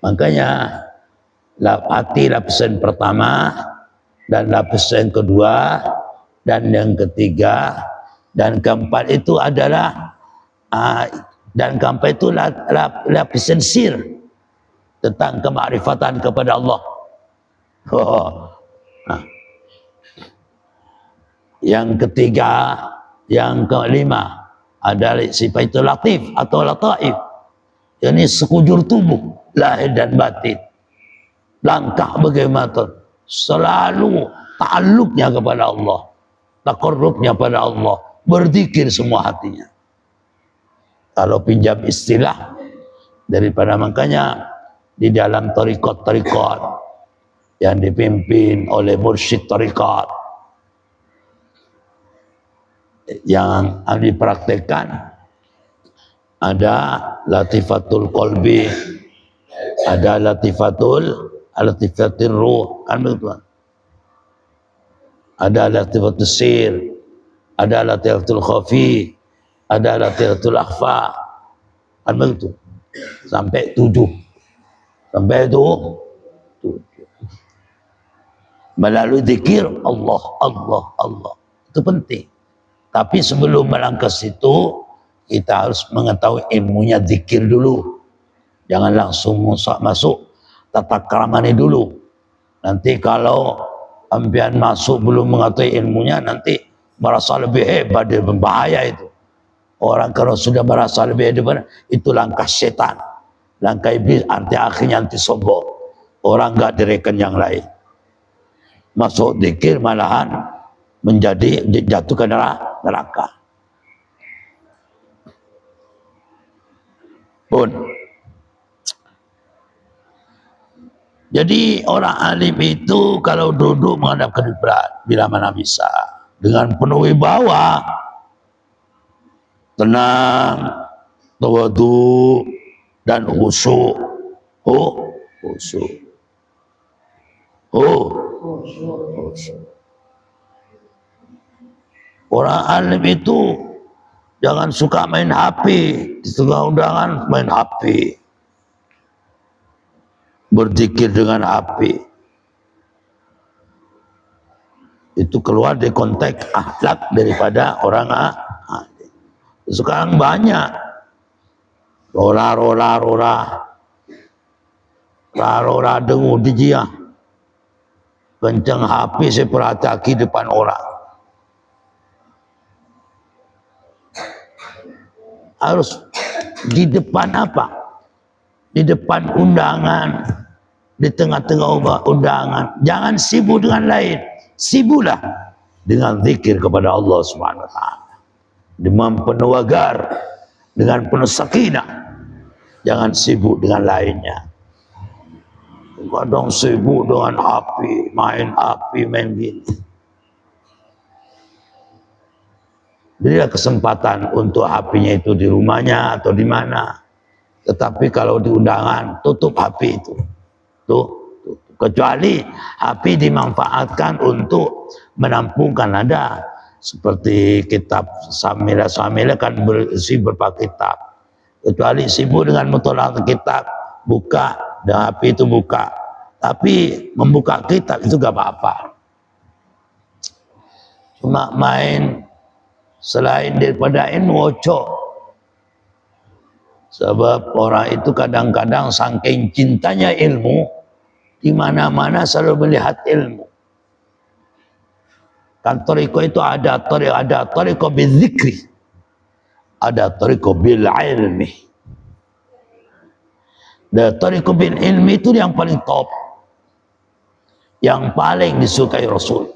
Makanya hati lapisan pertama dan lapisan kedua dan yang ketiga dan keempat itu adalah lapisan sir tentang kemakrifatan kepada Allah. Yang ketiga, yang kelima adalah sifatul latif atau lataif. Ini sekujur tubuh, lahir dan batin. Langkah bagaimana selalu ta'alluqnya kepada Allah, taqarrubnya pada Allah, berzikir semua hatinya. Kalau pinjam istilah daripada, makanya di dalam tariqat-tariqat yang dipimpin oleh mursyid tariqat yang dipraktekkan, ada latifatul qalbi, ada latifatul ruh, kan begitu. Ada latifatul sir, ada latifatul khafi, ada latifatul akhfa, kan begitu. Sampai 7. Sampai itu 7. Melalui zikir Allah, Allah, Allah. Itu penting. Tapi sebelum melangkah situ, kita harus mengetahui ilmunya zikir dulu. Jangan langsung masuk tata keramani dulu. Nanti kalau ambian masuk belum mengetahui ilmunya, nanti merasa lebih hebat, dan berbahaya itu. Orang kalau sudah merasa lebih hebat, itu langkah setan, langkah iblis, arti akhirnya nanti sombong. Orang enggak direken yang lain. Masuk zikir malahan menjadi jatuh ke neraka. Pun. Jadi orang alim itu kalau duduk menghadap kiblat bila mana bisa, dengan penuh wibawa, tenang, tawadhu dan khusyuk. Khusyuk. Orang alim itu jangan suka main HP, di tengah undangan main HP, berzikir dengan HP. Itu keluar dari konteks akhlak daripada orang alim. Sekarang banyak rora dengu dijiah kencang HP seperataki depan orang. Harus di depan apa? Di depan undangan, di tengah-tengah undangan. Jangan sibuk dengan lain. Sibuklah dengan zikir kepada Allah Subhanahu wa taala. Dengan penuh wagar, dengan penuh sakinah. Jangan sibuk dengan lainnya. Kadang sibuk dengan HP, main gini. Berilah kesempatan untuk HP-nya itu di rumahnya atau di mana. Tetapi kalau di undangan, tutup HP itu. Kecuali HP dimanfaatkan untuk menampungkan, ada seperti kitab Samila kan berisi beberapa kitab. Kecuali sibuk dengan mutolak kitab, buka, dan HP itu buka. Tapi membuka kitab itu gak apa-apa. Cuma main selain daripada ilmu ocok. Sebab orang itu kadang-kadang saking cintanya ilmu, di mana-mana selalu melihat ilmu. Kan tariqah itu ada tariqah bil zikri, ada tariqah bil ilmi. Dan tariqah bil ilmi itu yang paling top, yang paling disukai Rasul.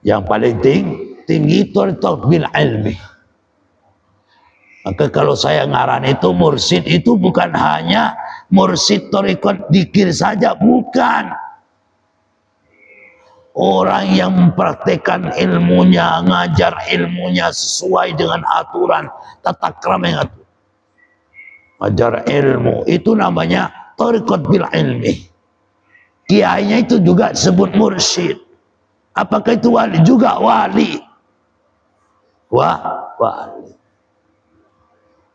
Yang paling tinggi itu bil ilmi. Maka kalau saya ngaran itu mursyid itu bukan hanya mursyid tariqat dzikir saja, bukan. Orang yang mempraktekkan ilmunya, ngajar ilmunya sesuai dengan aturan tata krama yang ada. Ngajar ilmu itu namanya tariqat bil ilmi. Kiainya itu juga disebut mursyid. Apakah itu wali? Juga wali. Wali.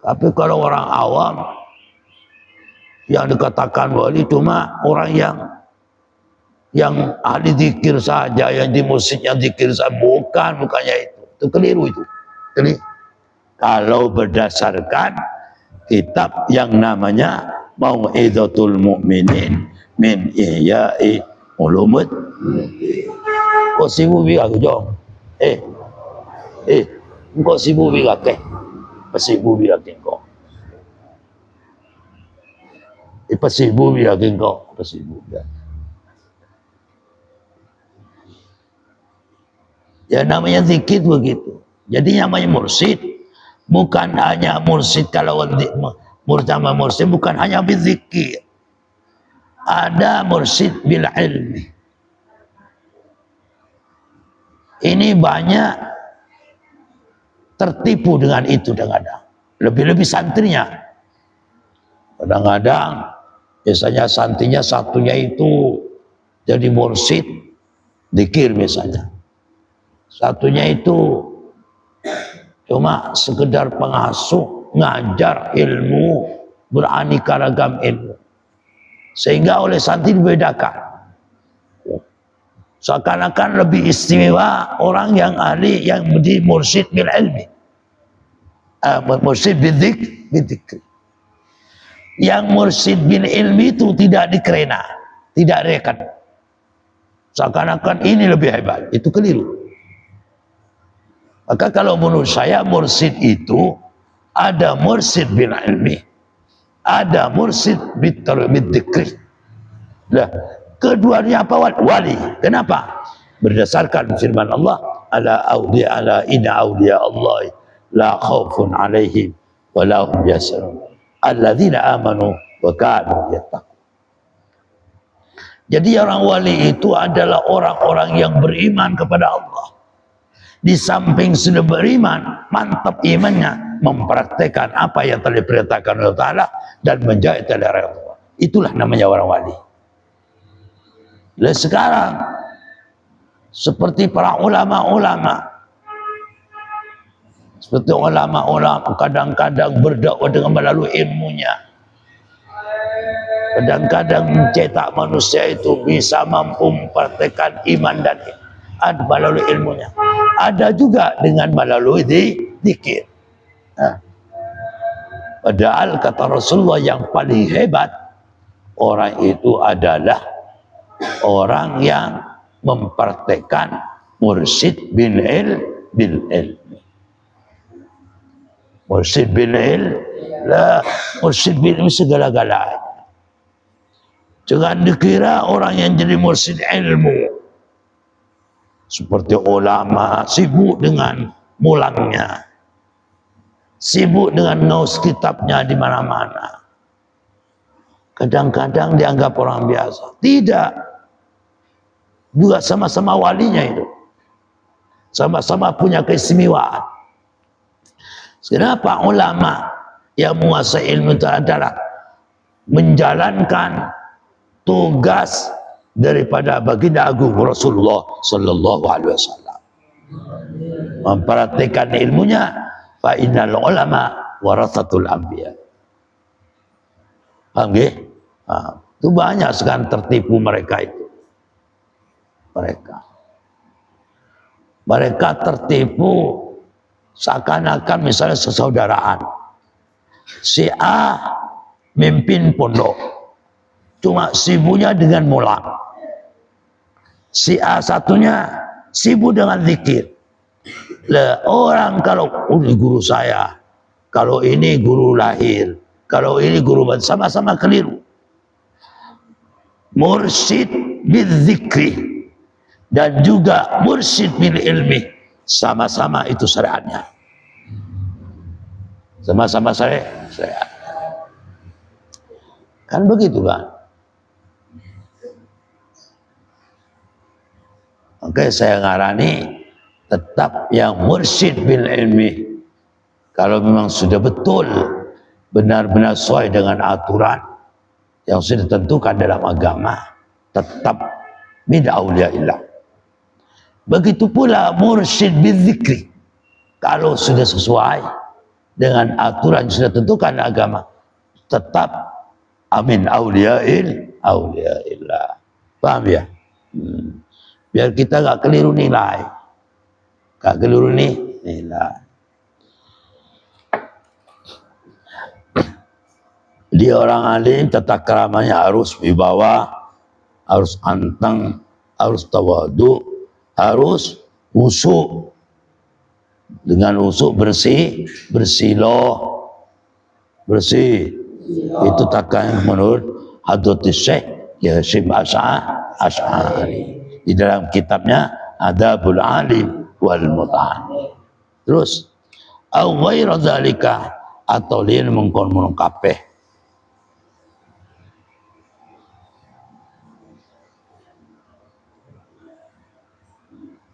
Tapi kalau orang awam yang dikatakan wali cuma orang yang ahli zikir saja, yang di musiknya zikir saja, bukannya itu. Itu keliru itu. Kalau berdasarkan kitab yang namanya Mau'izatul Mu'minin min Ihya'i Ulumuddin. Kok sibuk biar aku jom. Engkau sibuk biar ke? Pasibu biar engkau. Pasibu biar engkau. Pasibu biar. Ya namanya zikir begitu. Jadi namanya mursyid bukan hanya mursyid kalau murtama mursyid bukan hanya berzikir. Ada mursyid bil ilmi. Ini banyak tertipu dengan itu kadang-kadang. Lebih-lebih santrinya. Kadang-kadang biasanya santrinya satunya itu jadi mursyid zikir misalnya. Satunya itu cuma sekedar pengasuh, ngajar ilmu, beraneka ragam ilmu. Sehingga oleh santri dibedakan. Seakan-akan lebih istimewa orang yang ahli, yang menjadi mursyid bil ilmi. Mursyid bil dzikr. Yang mursyid bil ilmi itu tidak dikerena, tidak rekan. Seakan-akan ini lebih hebat, itu keliru. Maka kalau menurut saya mursyid itu ada mursyid bil ilmi, ada mursyid bil dzikr. Nah, keduanya apa? Wali. Kenapa? Berdasarkan firman Allah, inna awliya Allah la khaufun alaihim wa la hum yahzanun alladzina amanu wa kanu yattaqun. Jadi orang wali itu adalah orang-orang yang beriman kepada Allah. Di samping sudah beriman, mantap imannya, mempraktekkan apa yang telah diperintahkan oleh Allah Ta'ala dan menjauhi dari Allah. Itulah namanya orang wali. Dan sekarang seperti para ulama-ulama, seperti ulama-ulama kadang-kadang berdakwah dengan melalui ilmunya, kadang-kadang mencetak manusia itu bisa mampu mempraktekkan iman dan melalui ilmunya. Ada juga dengan melalui zikir. Padahal kata Rasulullah yang paling hebat orang itu adalah orang yang mempraktekkan mursyid bil ilmi. Mursyid bil ilmi segala-galanya. Jangan dikira orang yang jadi mursyid ilmu seperti ulama sibuk dengan mulangnya, sibuk dengan ngaus kitabnya di mana-mana. Kadang-kadang dianggap orang biasa. Tidak. Juga sama-sama walinya itu. Sama-sama punya keistimewaan. Kenapa ulama yang menguasai ilmu itu adalah menjalankan tugas daripada baginda agung Rasulullah sallallahu alaihi wasallam. Mempraktikkan ilmunya, fa innal ulama warathatul anbiya. Paham nggih? Itu banyak sekarang tertipu mereka itu. Mereka tertipu seakan-akan misalnya sesaudaraan. Si A mimpin pondok, cuma sibuknya dengan mulang. Si A satunya sibuk dengan zikir. Lah orang kalau ini guru saya, kalau ini guru lahir, kalau ini guru sama-sama keliru. Mursyid bil zikri dan juga mursyid bil ilmi sama-sama itu syariatnya. Sama-sama syariat. Kan begitu kan? Oke, saya ngarani tetap yang mursyid bil ilmi. Kalau memang sudah betul benar-benar sesuai dengan aturan yang sudah ditentukan dalam agama, tetap min auliyaillah. Begitu pula mursyid bidzikri. Kalau sudah sesuai dengan aturan yang sudah ditentukan dalam agama, tetap amin auliyaillah. Paham ya? Biar kita gak keliru nilai. Gak keliru nilai. Dia orang alim, tata keramanya harus wibawa, harus anteng, harus tawadu, harus usuk. Dengan usuk bersih, bersiloh, bersih. Itu takkan menurut Hadratus Syekh Hasyim Asy'ari. Di dalam kitabnya Adabul Alim wal Muta'allim. Terus au ghairu dzalika atau lain mengkon kabeh.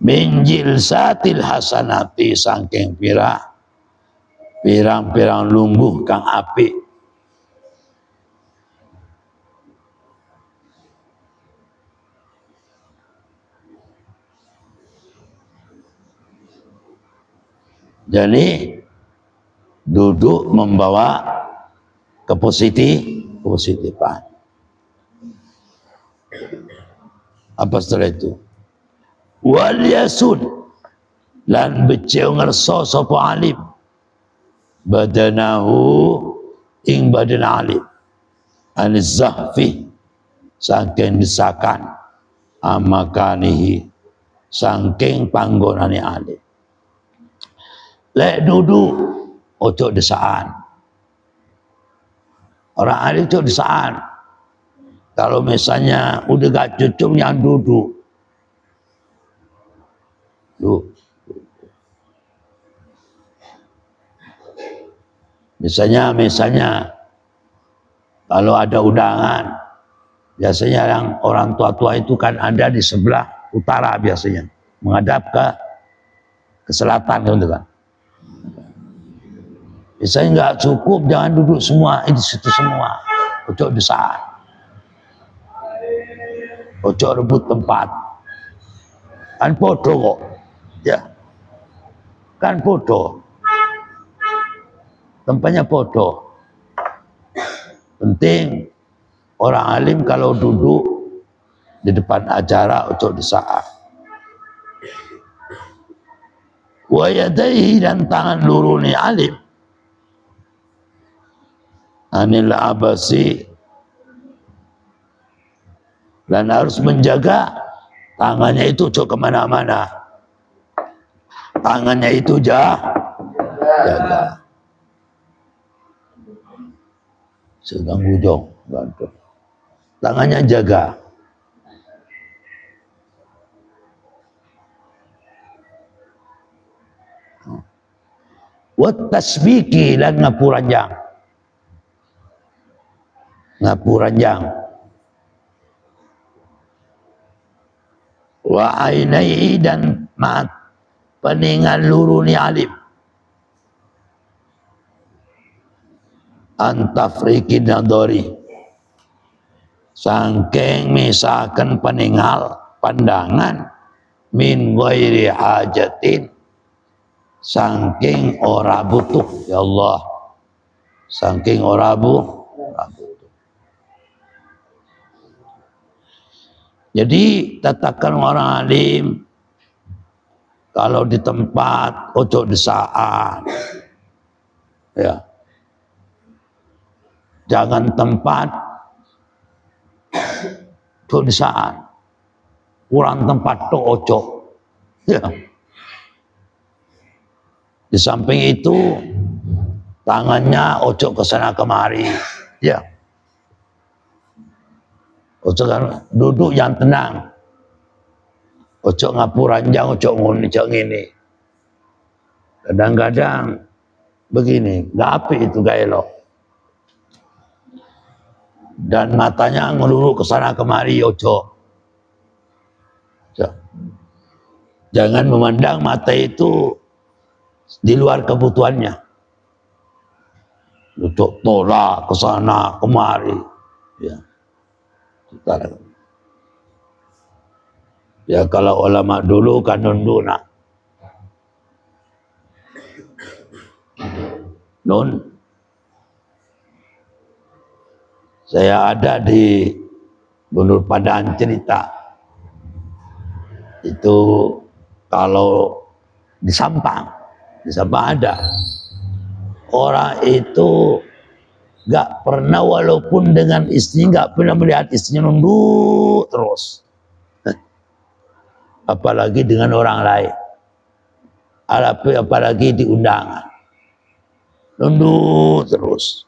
Min jilsatil hasanati saking pirang-pirang lungguh kang apik. Jadi duduk membawa kepositifan. Apa setelah itu? Wal yasud lan beceu ngerso sapa alim badanahu ing badan alim anizahfi saking desakan amakanihi saking panggonane alim. Lek duduk ojo desaan. Orang alim itu desaan. Kalau misalnya udah gak cukup yang duduk. Misalnya kalau ada undangan, biasanya yang orang tua-tua itu kan ada di sebelah utara biasanya, menghadap ke selatan gitu kan. Misalnya nggak cukup, jangan duduk semua di situ semua, ojo desaan, ojo rebut tempat, kan podo kok, ya, kan podo, tempatnya podo. Penting orang alim kalau duduk di depan acara ojo desaan. Wa yadaihi dan tangan luruni alim anil abasi dan harus menjaga tangannya itu ojo kemana-mana. Tangannya itu jaga. Sedang hujung, bantu. Tangannya jaga. Wat tasbiki dan ngapuranjang. Wa ainai dan mat peningan luruni alim. Antafriki nadori sangking misalkan peninggal pandangan min ghairi hajatin sangking ora butuh, ya Allah, sangking ora butuh. Jadi tatakan orang alim kalau di tempat ojo desaan, ya. Jangan tempat ojo desaan, kurang tempat to ojo, ya. Di samping itu tangannya ojo kesana kemari, ya. Ojo kan duduk yang tenang, ojo ngapuranjang, ojo ngini. Kadang-kadang begini, nggak apik itu gak elok. Dan matanya ngeluru kesana kemari, ojo. Jangan memandang mata itu di luar kebutuhannya. Ojo tolak kesana kemari, ya. Ya kalau ulama dulu kan nunduna. Saya ada di Gunung Padang cerita. Itu kalau di Sampang ada. Orang itu gak pernah walaupun dengan istrinya gak pernah melihat istrinya nunduk terus. apalagi dengan orang lain, apalagi di undangan, nunduk terus.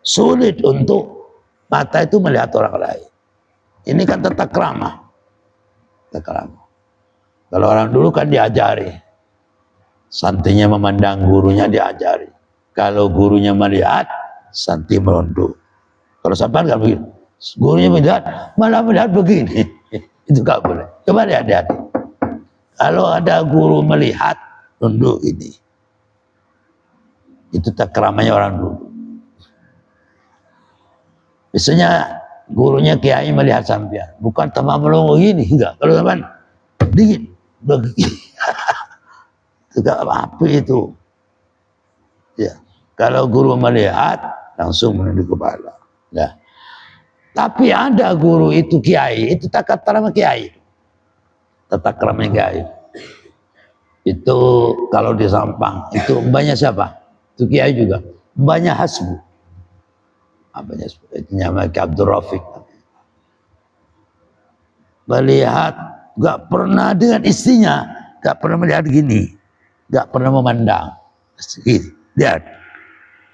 Sulit untuk mata itu melihat orang lain. Ini kan tata krama. Kalau orang dulu kan diajari, santinya memandang gurunya diajari. Kalau gurunya melihat, santi merunduk. Kalau sampai nggak begitu, gurunya melihat, malah melihat begini. Itu nggak boleh. Coba lihat. Kalau ada guru melihat, nunduk ini. Itu tak keramanya orang dulu. Biasanya gurunya kiai melihat sampean, bukan tambah melongo gini, enggak. Kalau sampean dingin, begini. Itu apa itu? Ya. Kalau guru melihat, langsung menunduk kepala. Ya. Tapi ada guru itu kiai, itu tata krama kiai. Tata krama kiai. Itu kalau di Sampang, itu banyak siapa? Itu kiai juga. Banyak hasbu. Apanya itu namanya Abdul Rafiq. Melihat, gak pernah dengan istrinya, gak pernah melihat gini, gak pernah memandang. Lihat,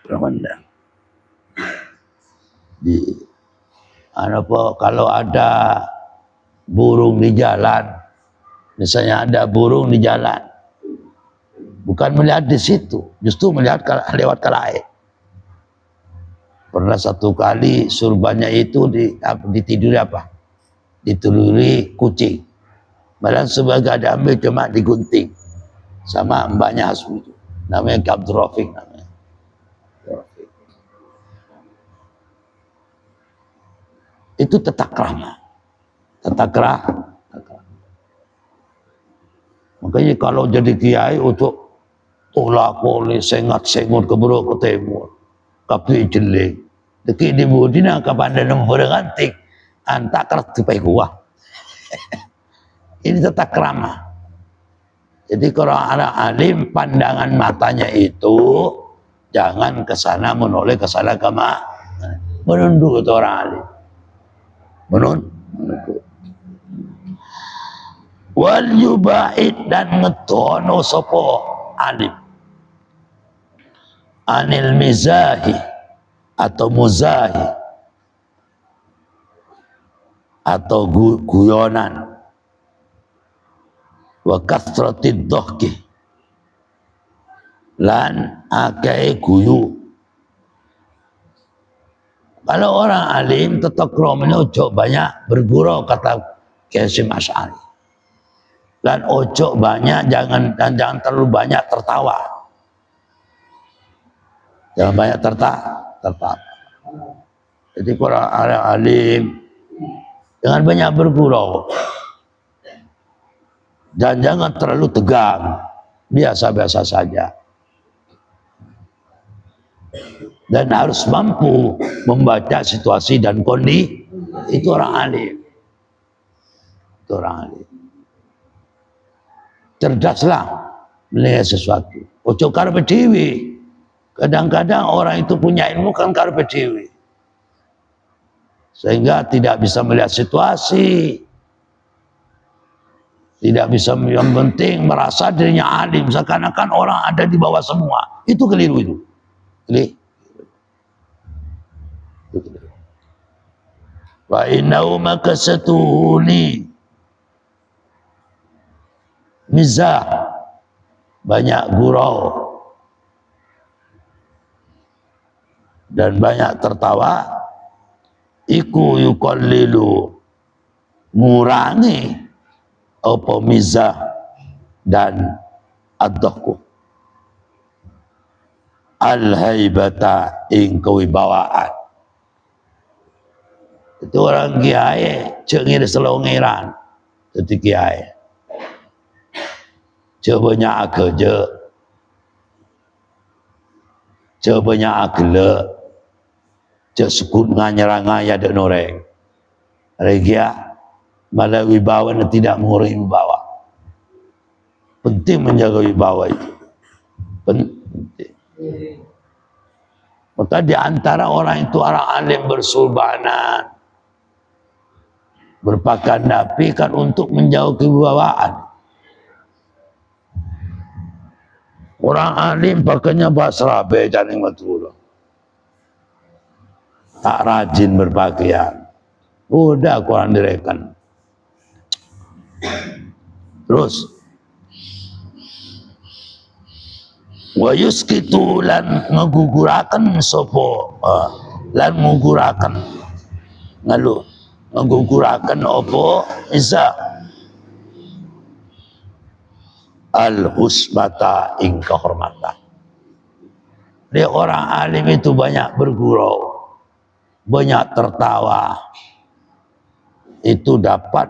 pernah memandang. Kalau ada burung di jalan, misalnya ada burung di jalan, bukan melihat di situ, justru melihat lewat kalaik. Pernah satu kali surbannya itu ditiduri apa? Ditiduri kucing. Malah sebagai ada ambil cuma digunting sama mbaknya Hasbu itu. Namanya Abdul Rafiq namanya. Itu tata krama. Makanya kalau jadi kiai untuk tolak-tolak sengat-sengut ke buruk ke timur. Kapi jelek. Deki di budina kepada nombor ngantik. Antak keras tupai kuah. Ini tata krama. Jadi kalau ada alim, pandangan matanya itu jangan ke sana menoleh ke sana kama. Menunduk itu orang alim. Menunduk. Wal yubaid dan ngetono sopo alim. Anil mizahi atau muzahi atau guyonan wa kathratid dhahki lan akeh guyu. Kalau orang alim tetap kromnya ojo banyak bergurau, kata Qasim Asy'ari. Dan ojo banyak jangan terlalu banyak tertawa. Jangan banyak tertawa. Jadi kalau orang alim jangan banyak bergurau. Dan jangan terlalu tegang, biasa-biasa saja. Dan harus mampu membaca situasi dan kondisi. Itu orang alim. Itu orang alim. Cerdaslah melihat sesuatu. Ojo karepe dhewe. Kadang-kadang orang itu punya ilmu kan karepe dhewe. Sehingga tidak bisa melihat situasi. Tidak bisa, yang penting merasa dirinya alim, seakan-akan orang ada di bawah semua. Itu keliru itu. Wa innahu makasatuni mizah, banyak gurau dan banyak tertawa, iku yuqallilu, ngurangi apa mizah dan ad-dhahku, al-haibata, ing kewibawaan. Itu orang kiai cengir selongiran jadi kiai. Cobanya ageje, cobanya agele, sekut nganyerangaya dan noreng. Regia malah wibawa dan tidak mengurangi wibawa. Penting menjaga wibawa itu. Penting. Maka di antara orang itu orang alim bersulbanan. Berpakaian Nabi kan untuk menjauh kewibawaan. Orang alim pakainya basrah bejan yang matur. Tak rajin berpakaian. Udah Quran direkan. Terus wa yuskitu lan ngeguguraken sapa lan nguguraken ngalu ngeguguraken apa isa al husbata ing kehormatan. Dia orang alim itu banyak bergurau, banyak tertawa, itu dapat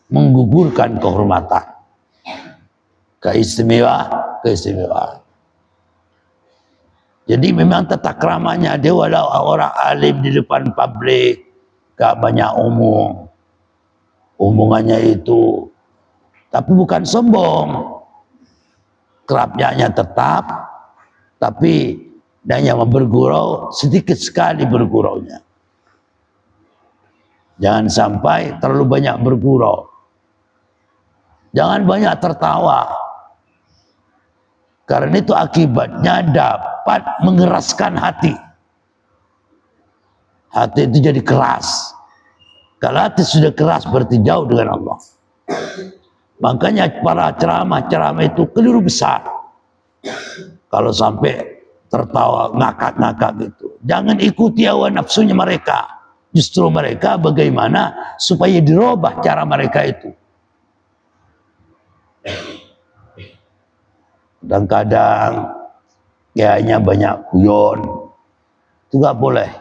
menggugurkan kehormatan, keistimewaan. Jadi memang tata keramanya dia walau orang alim di depan publik, gak banyak omongannya itu, tapi bukan sombong, kerapnya tetap, tapi hanya bergurau, sedikit sekali berguraunya. Jangan sampai terlalu banyak bergurau. Jangan banyak tertawa. Karena itu akibatnya dapat mengeraskan hati. Hati itu jadi keras. Kalau hati sudah keras berarti jauh dengan Allah. Makanya para ceramah itu keliru besar. Kalau sampai tertawa ngakak-ngakak gitu. Jangan ikuti hawa nafsunya mereka. Justru mereka bagaimana supaya dirubah cara mereka itu. Kadang-kadang kayaknya banyak guyon, itu gak boleh.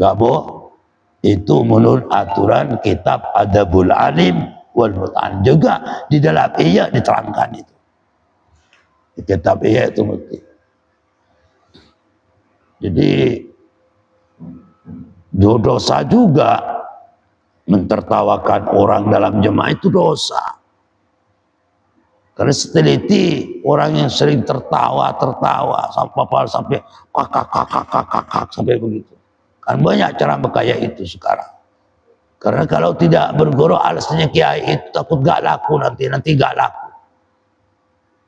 Gak boleh. Itu menurut aturan kitab Adabul Alim wal Mut'an. Juga di dalam Ihya diterangkan itu. Di kitab Ihya itu mesti. Jadi dosa juga mentertawakan orang dalam jemaah itu dosa. Karena seteliti orang yang sering tertawa sampai kakak sampai begitu. Kan banyak cara berkaya itu sekarang. Karena kalau tidak bergurau alasannya kiai itu takut gak laku nanti gak laku.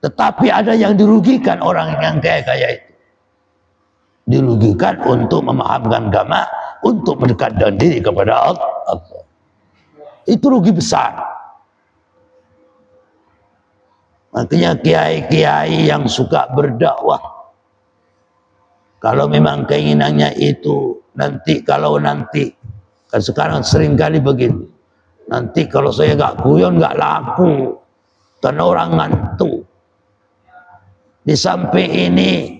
Tetapi ada yang dirugikan orang yang kaya itu. Dirugikan untuk memahamkan agama, untuk mendekatkan diri kepada Allah. Itu rugi besar. Makanya kiai-kiai yang suka berdakwah, kalau memang keinginannya itu nanti kan sekarang sering kali begitu, nanti kalau saya gak guyon gak laku karena orang ngantuk. Di samping ini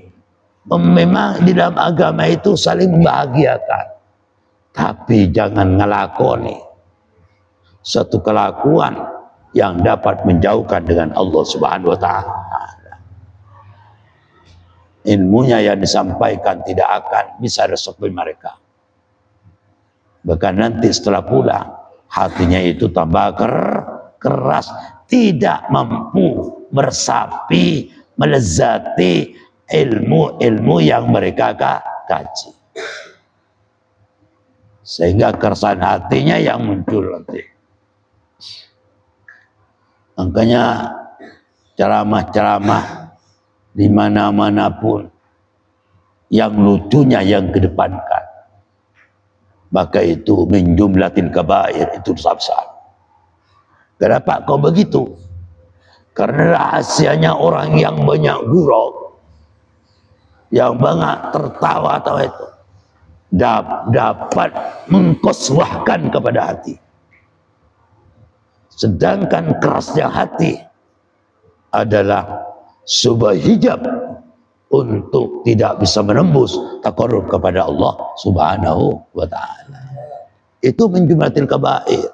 memang di dalam agama itu saling membahagiakan, tapi jangan ngelakoni satu kelakuan yang dapat menjauhkan dengan Allah Subhanahu wa Ta'ala. Ilmunya yang disampaikan tidak akan bisa resapi mereka. Bahkan nanti setelah pulang hatinya itu tambah keras, tidak mampu meresapi, melezati ilmu yang mereka kaji. Sehingga keresahan hatinya yang muncul nanti. Makanya ceramah-ceramah di mana-mana pun yang lucunya yang kedepankan, maka itu min jumlatil kabair, itu dosa besar. Kenapa kau begitu? Karena rahasianya orang yang banyak gurau, yang banyak tertawa itu dapat mengkoswahkan kepada hati. Sedangkan kerasnya hati adalah sebuah hijab untuk tidak bisa menembus taqarrub kepada Allah Subhanahu wa Ta'ala. Itu min jumlatil kabair.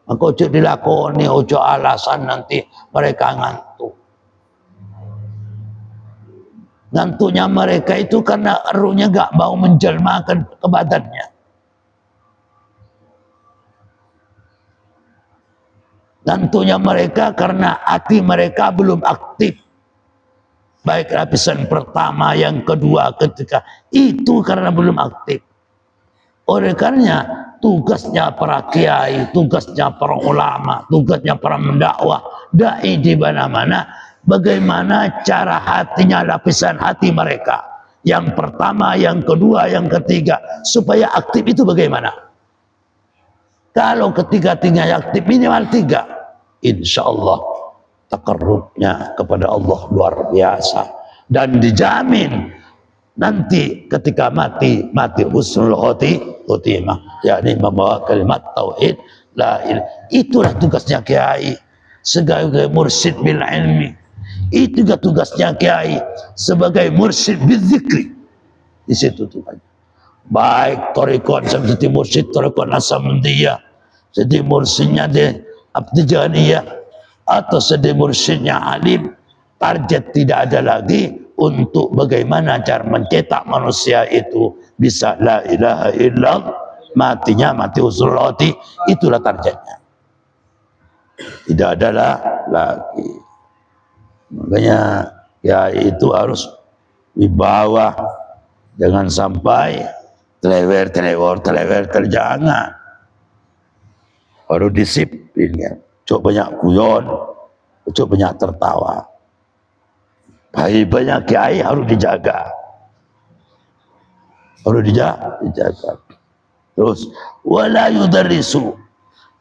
Maka ojo dilakoni, ojo alasan nanti mereka ngantuk. Ngantuknya mereka itu karena ruhnya gak mau menjelmakan ke badannya. Ngantuknya mereka karena hati mereka belum aktif. Baik lapisan pertama, yang kedua, ketiga. Itu karena belum aktif. Oleh karenanya tugasnya para kiai, tugasnya para ulama, tugasnya para mendakwah, dai di mana-mana, bagaimana cara hatinya, lapisan hati mereka. Yang pertama, yang kedua, yang ketiga, supaya aktif itu bagaimana? Kalau ketiga-tiganya aktif, minimal 3, insya Allah takarrubnya kepada Allah luar biasa, dan dijamin nanti ketika mati husnul khotimah, yakni membawa kalimat tauhid la ilaha. Itulah tugasnya kiai sebagai mursyid bil ilmi. Itu juga tugasnya kiai sebagai mursyid bil zikri. Di situ tuh baik torikon seperti mursyid torikon Nasamendiyah, jadi mursyidnya di Abdijaniyah, atau sedih mursyidnya alim. Target tidak ada lagi untuk bagaimana cara mencetak manusia itu bisa la ilaha illallah, matinya mati husnul khotimah. Itulah targetnya, tidak ada lagi. Makanya ya itu harus dibawa, jangan sampai telewer jangan. Harus disiplin ya. Cuk banyak guyon, cuk banyak tertawa. Banyak kiai harus dijaga. Harus dijaga. Terus wala yudarrisu,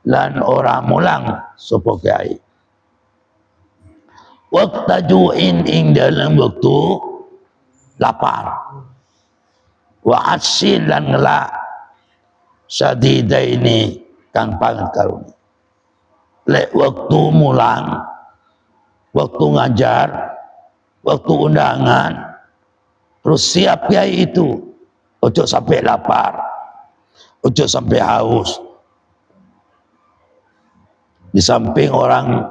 lan orang mulang sapa kiai. Waqta ju'in ing dalam waktu lapar. Wa atsin lan ngelak sadidaini kang pangan karuni. Lek waktu mulang, waktu ngajar, waktu undangan, terus siap kiai itu, ojo sampai lapar, ojo sampai haus. Di samping orang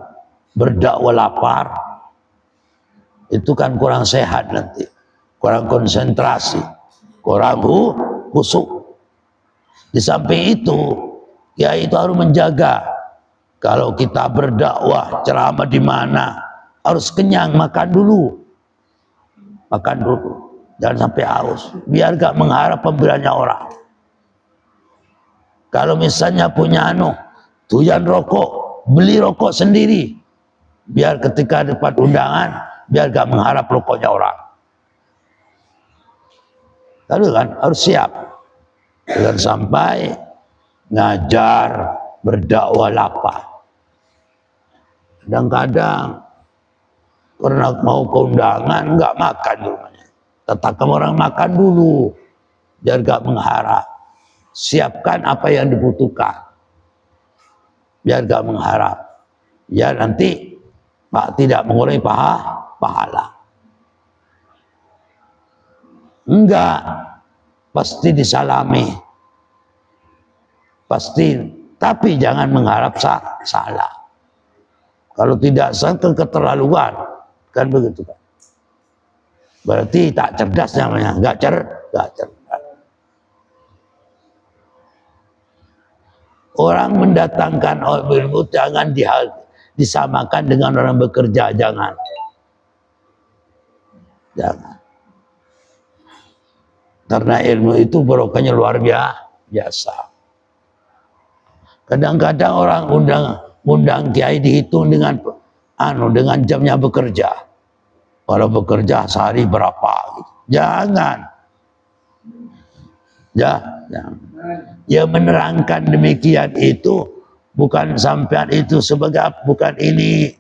berdakwah lapar, itu kan kurang sehat nanti, kurang konsentrasi, kurang khusyuk. Di samping itu, kiai itu harus menjaga. Kalau kita berdakwah, ceramah di mana, harus kenyang, makan dulu. Makan dulu, jangan sampai haus, biar gak mengharap pemberiannya orang. Kalau misalnya punya tujuan rokok, beli rokok sendiri, biar ketika dapat undangan, biar gak mengharap rokoknya orang. Lalu kan harus siap, jangan sampai ngajar, berdakwah lapar. Kadang-kadang karena mau ke undangan nggak makan di rumahnya. Katakan orang makan dulu, biar nggak mengharap. Siapkan apa yang dibutuhkan, biar nggak mengharap. Ya nanti Pak tidak mengurangi pahala. Enggak, pasti disalami, pasti. Tapi jangan mengharap salah. Kalau tidak salah keterlaluan, kan begitu kan. Berarti tak cerdas namanya, nggak cerdas. Orang mendatangkan ilmu jangan disamakan dengan orang bekerja, jangan. Karena ilmu itu barokahnya luar biasa. Kadang-kadang orang undang kiai dihitung dengan jamnya bekerja. Kalau bekerja sehari berapa gitu. Jangan. Ya menerangkan demikian itu bukan sampean itu sebagai bukan ini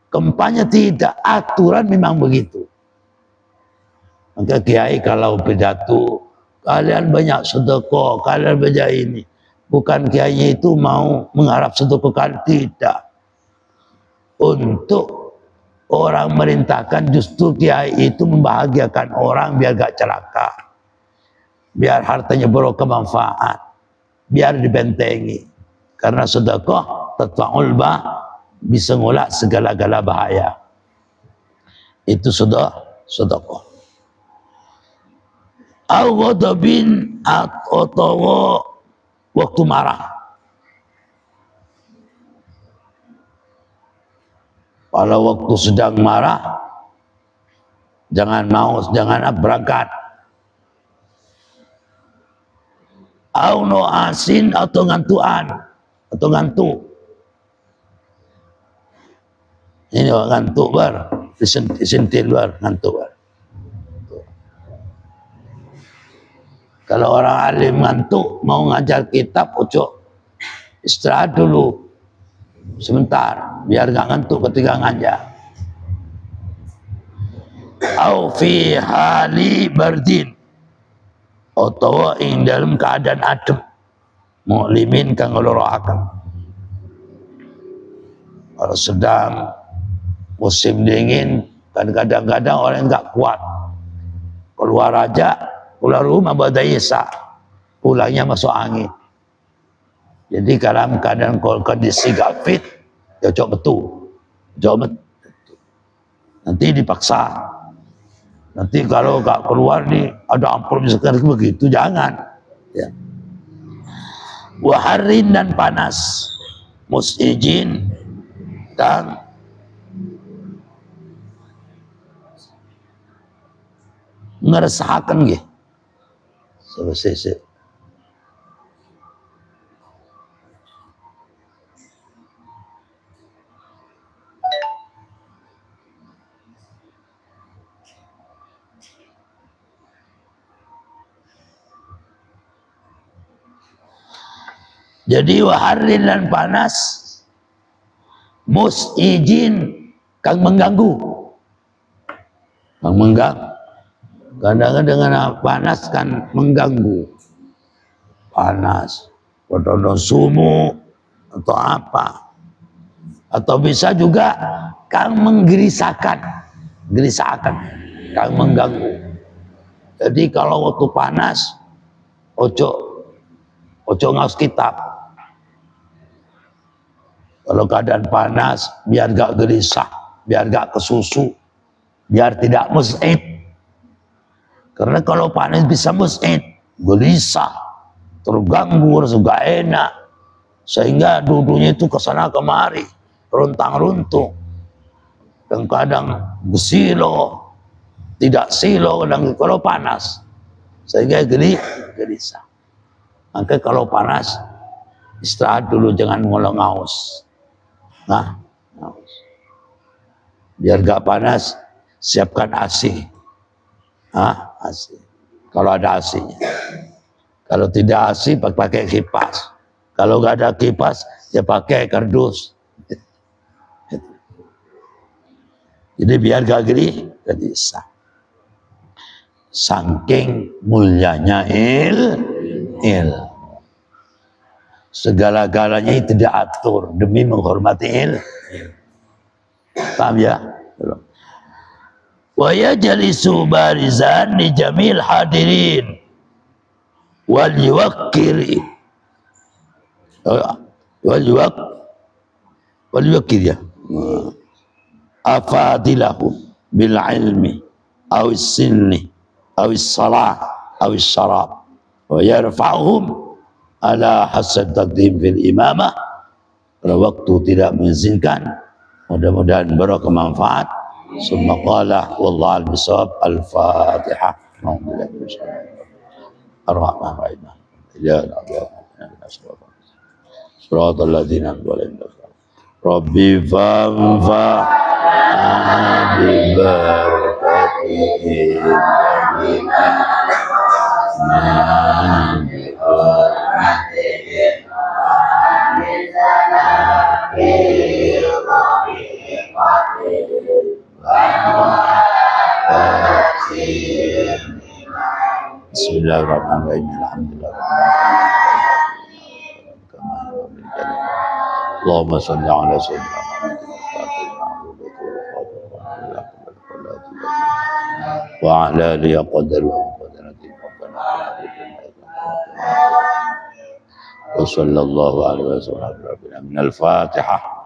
kampanye, tidak, aturan memang begitu. Maka kiai kalau pidato, kalian banyak sedekah, kalian banyak ini. Bukan kiainya itu mau mengharap sedekah, kan tidak. Untuk orang merintahkan, justru kiai itu membahagiakan orang biar gak celaka, biar hartanya barokah manfaat, biar dibentengi. Karena sedekah tatfa'ul bisa ngolak segala-gala bahaya. Itu sedekah. Al-ghadabin atau waktu marah. Kalau waktu sedang marah, jangan berangkat. Au no asin atau ngantuan atau ngantuk. Ini ngantuk bar, disentil bar, ngantuk bar. Kalau orang alim ngantuk mau ngajar kitab, ojo istirahat dulu sebentar biar gak ngantuk ketika ngajar. Au fi hali bardin, atau ing dalam keadaan adem, mu'limin kang ngeloroaken. Kalau sedang musim dingin kan kadang-kadang orang nggak kuat keluar rumah badai Isa, pulangnya masuk angin. Jadi dalam keadaan kondisi gak fit, ya cok betul, nanti dipaksa. Nanti kalau gak keluar nih ada ampun sekarang begitu, jangan. Ya. Waharin dan panas, musijin dan ngeresahaken nggih. Selesai. Jadi waharin dan panas, musijin kang mengganggu. Kadang-kadang dengan panas kan mengganggu. Panas, atau sumu atau apa. Atau bisa juga kang menggerisakan, kang mengganggu. Jadi kalau waktu panas, ojo ngaus kitab. Kalau keadaan panas, biar gak gelisah, biar gak kesusu, biar tidak mus'id. Karena kalau panas bisa mus'id, gelisah, terganggu, rasa gak enak. Sehingga duduknya itu kesana kemari, runtang-runtung. Dan kadang gesilo, tidak silo, kadang kalau panas. Sehingga gelisah. Maka kalau panas, istirahat dulu, jangan ngolong ngaus. Nah, biar gak panas, siapkan AC. AC. Kalau ada AC-nya. Kalau tidak AC, pakai kipas. Kalau gak ada kipas, ya pakai kardus. Jadi biar gak gelisah. Saking mulianya ilmu. Segala-galanya itu diatur demi menghormati ilmu. Paham ya? Wa yajlisu barizan li jamil hadirin wal yuwakkir ya afadilahu bil ilmi aw sinni aw salah aw syarab wa yarfa'uhum ala hasad taqdim fil imamah. Kalau waktu tidak mengizinkan, mudah-mudahan barokah manfaat. Summa qala wallahu al-bisawab. Al-Fatihah. Ar-Rahman ar-Rahim. Ya Siratal ladzina an'amta alaihim. Rabbi fanfa'na bi barakatihim Bismillahirrahmanirrahim. Alhamdulillah. Allahumma shalli ala sayyidina wa ala alihi qadar wa qadarati wa sallallahu alaihi wa sallam min al-Fatihah.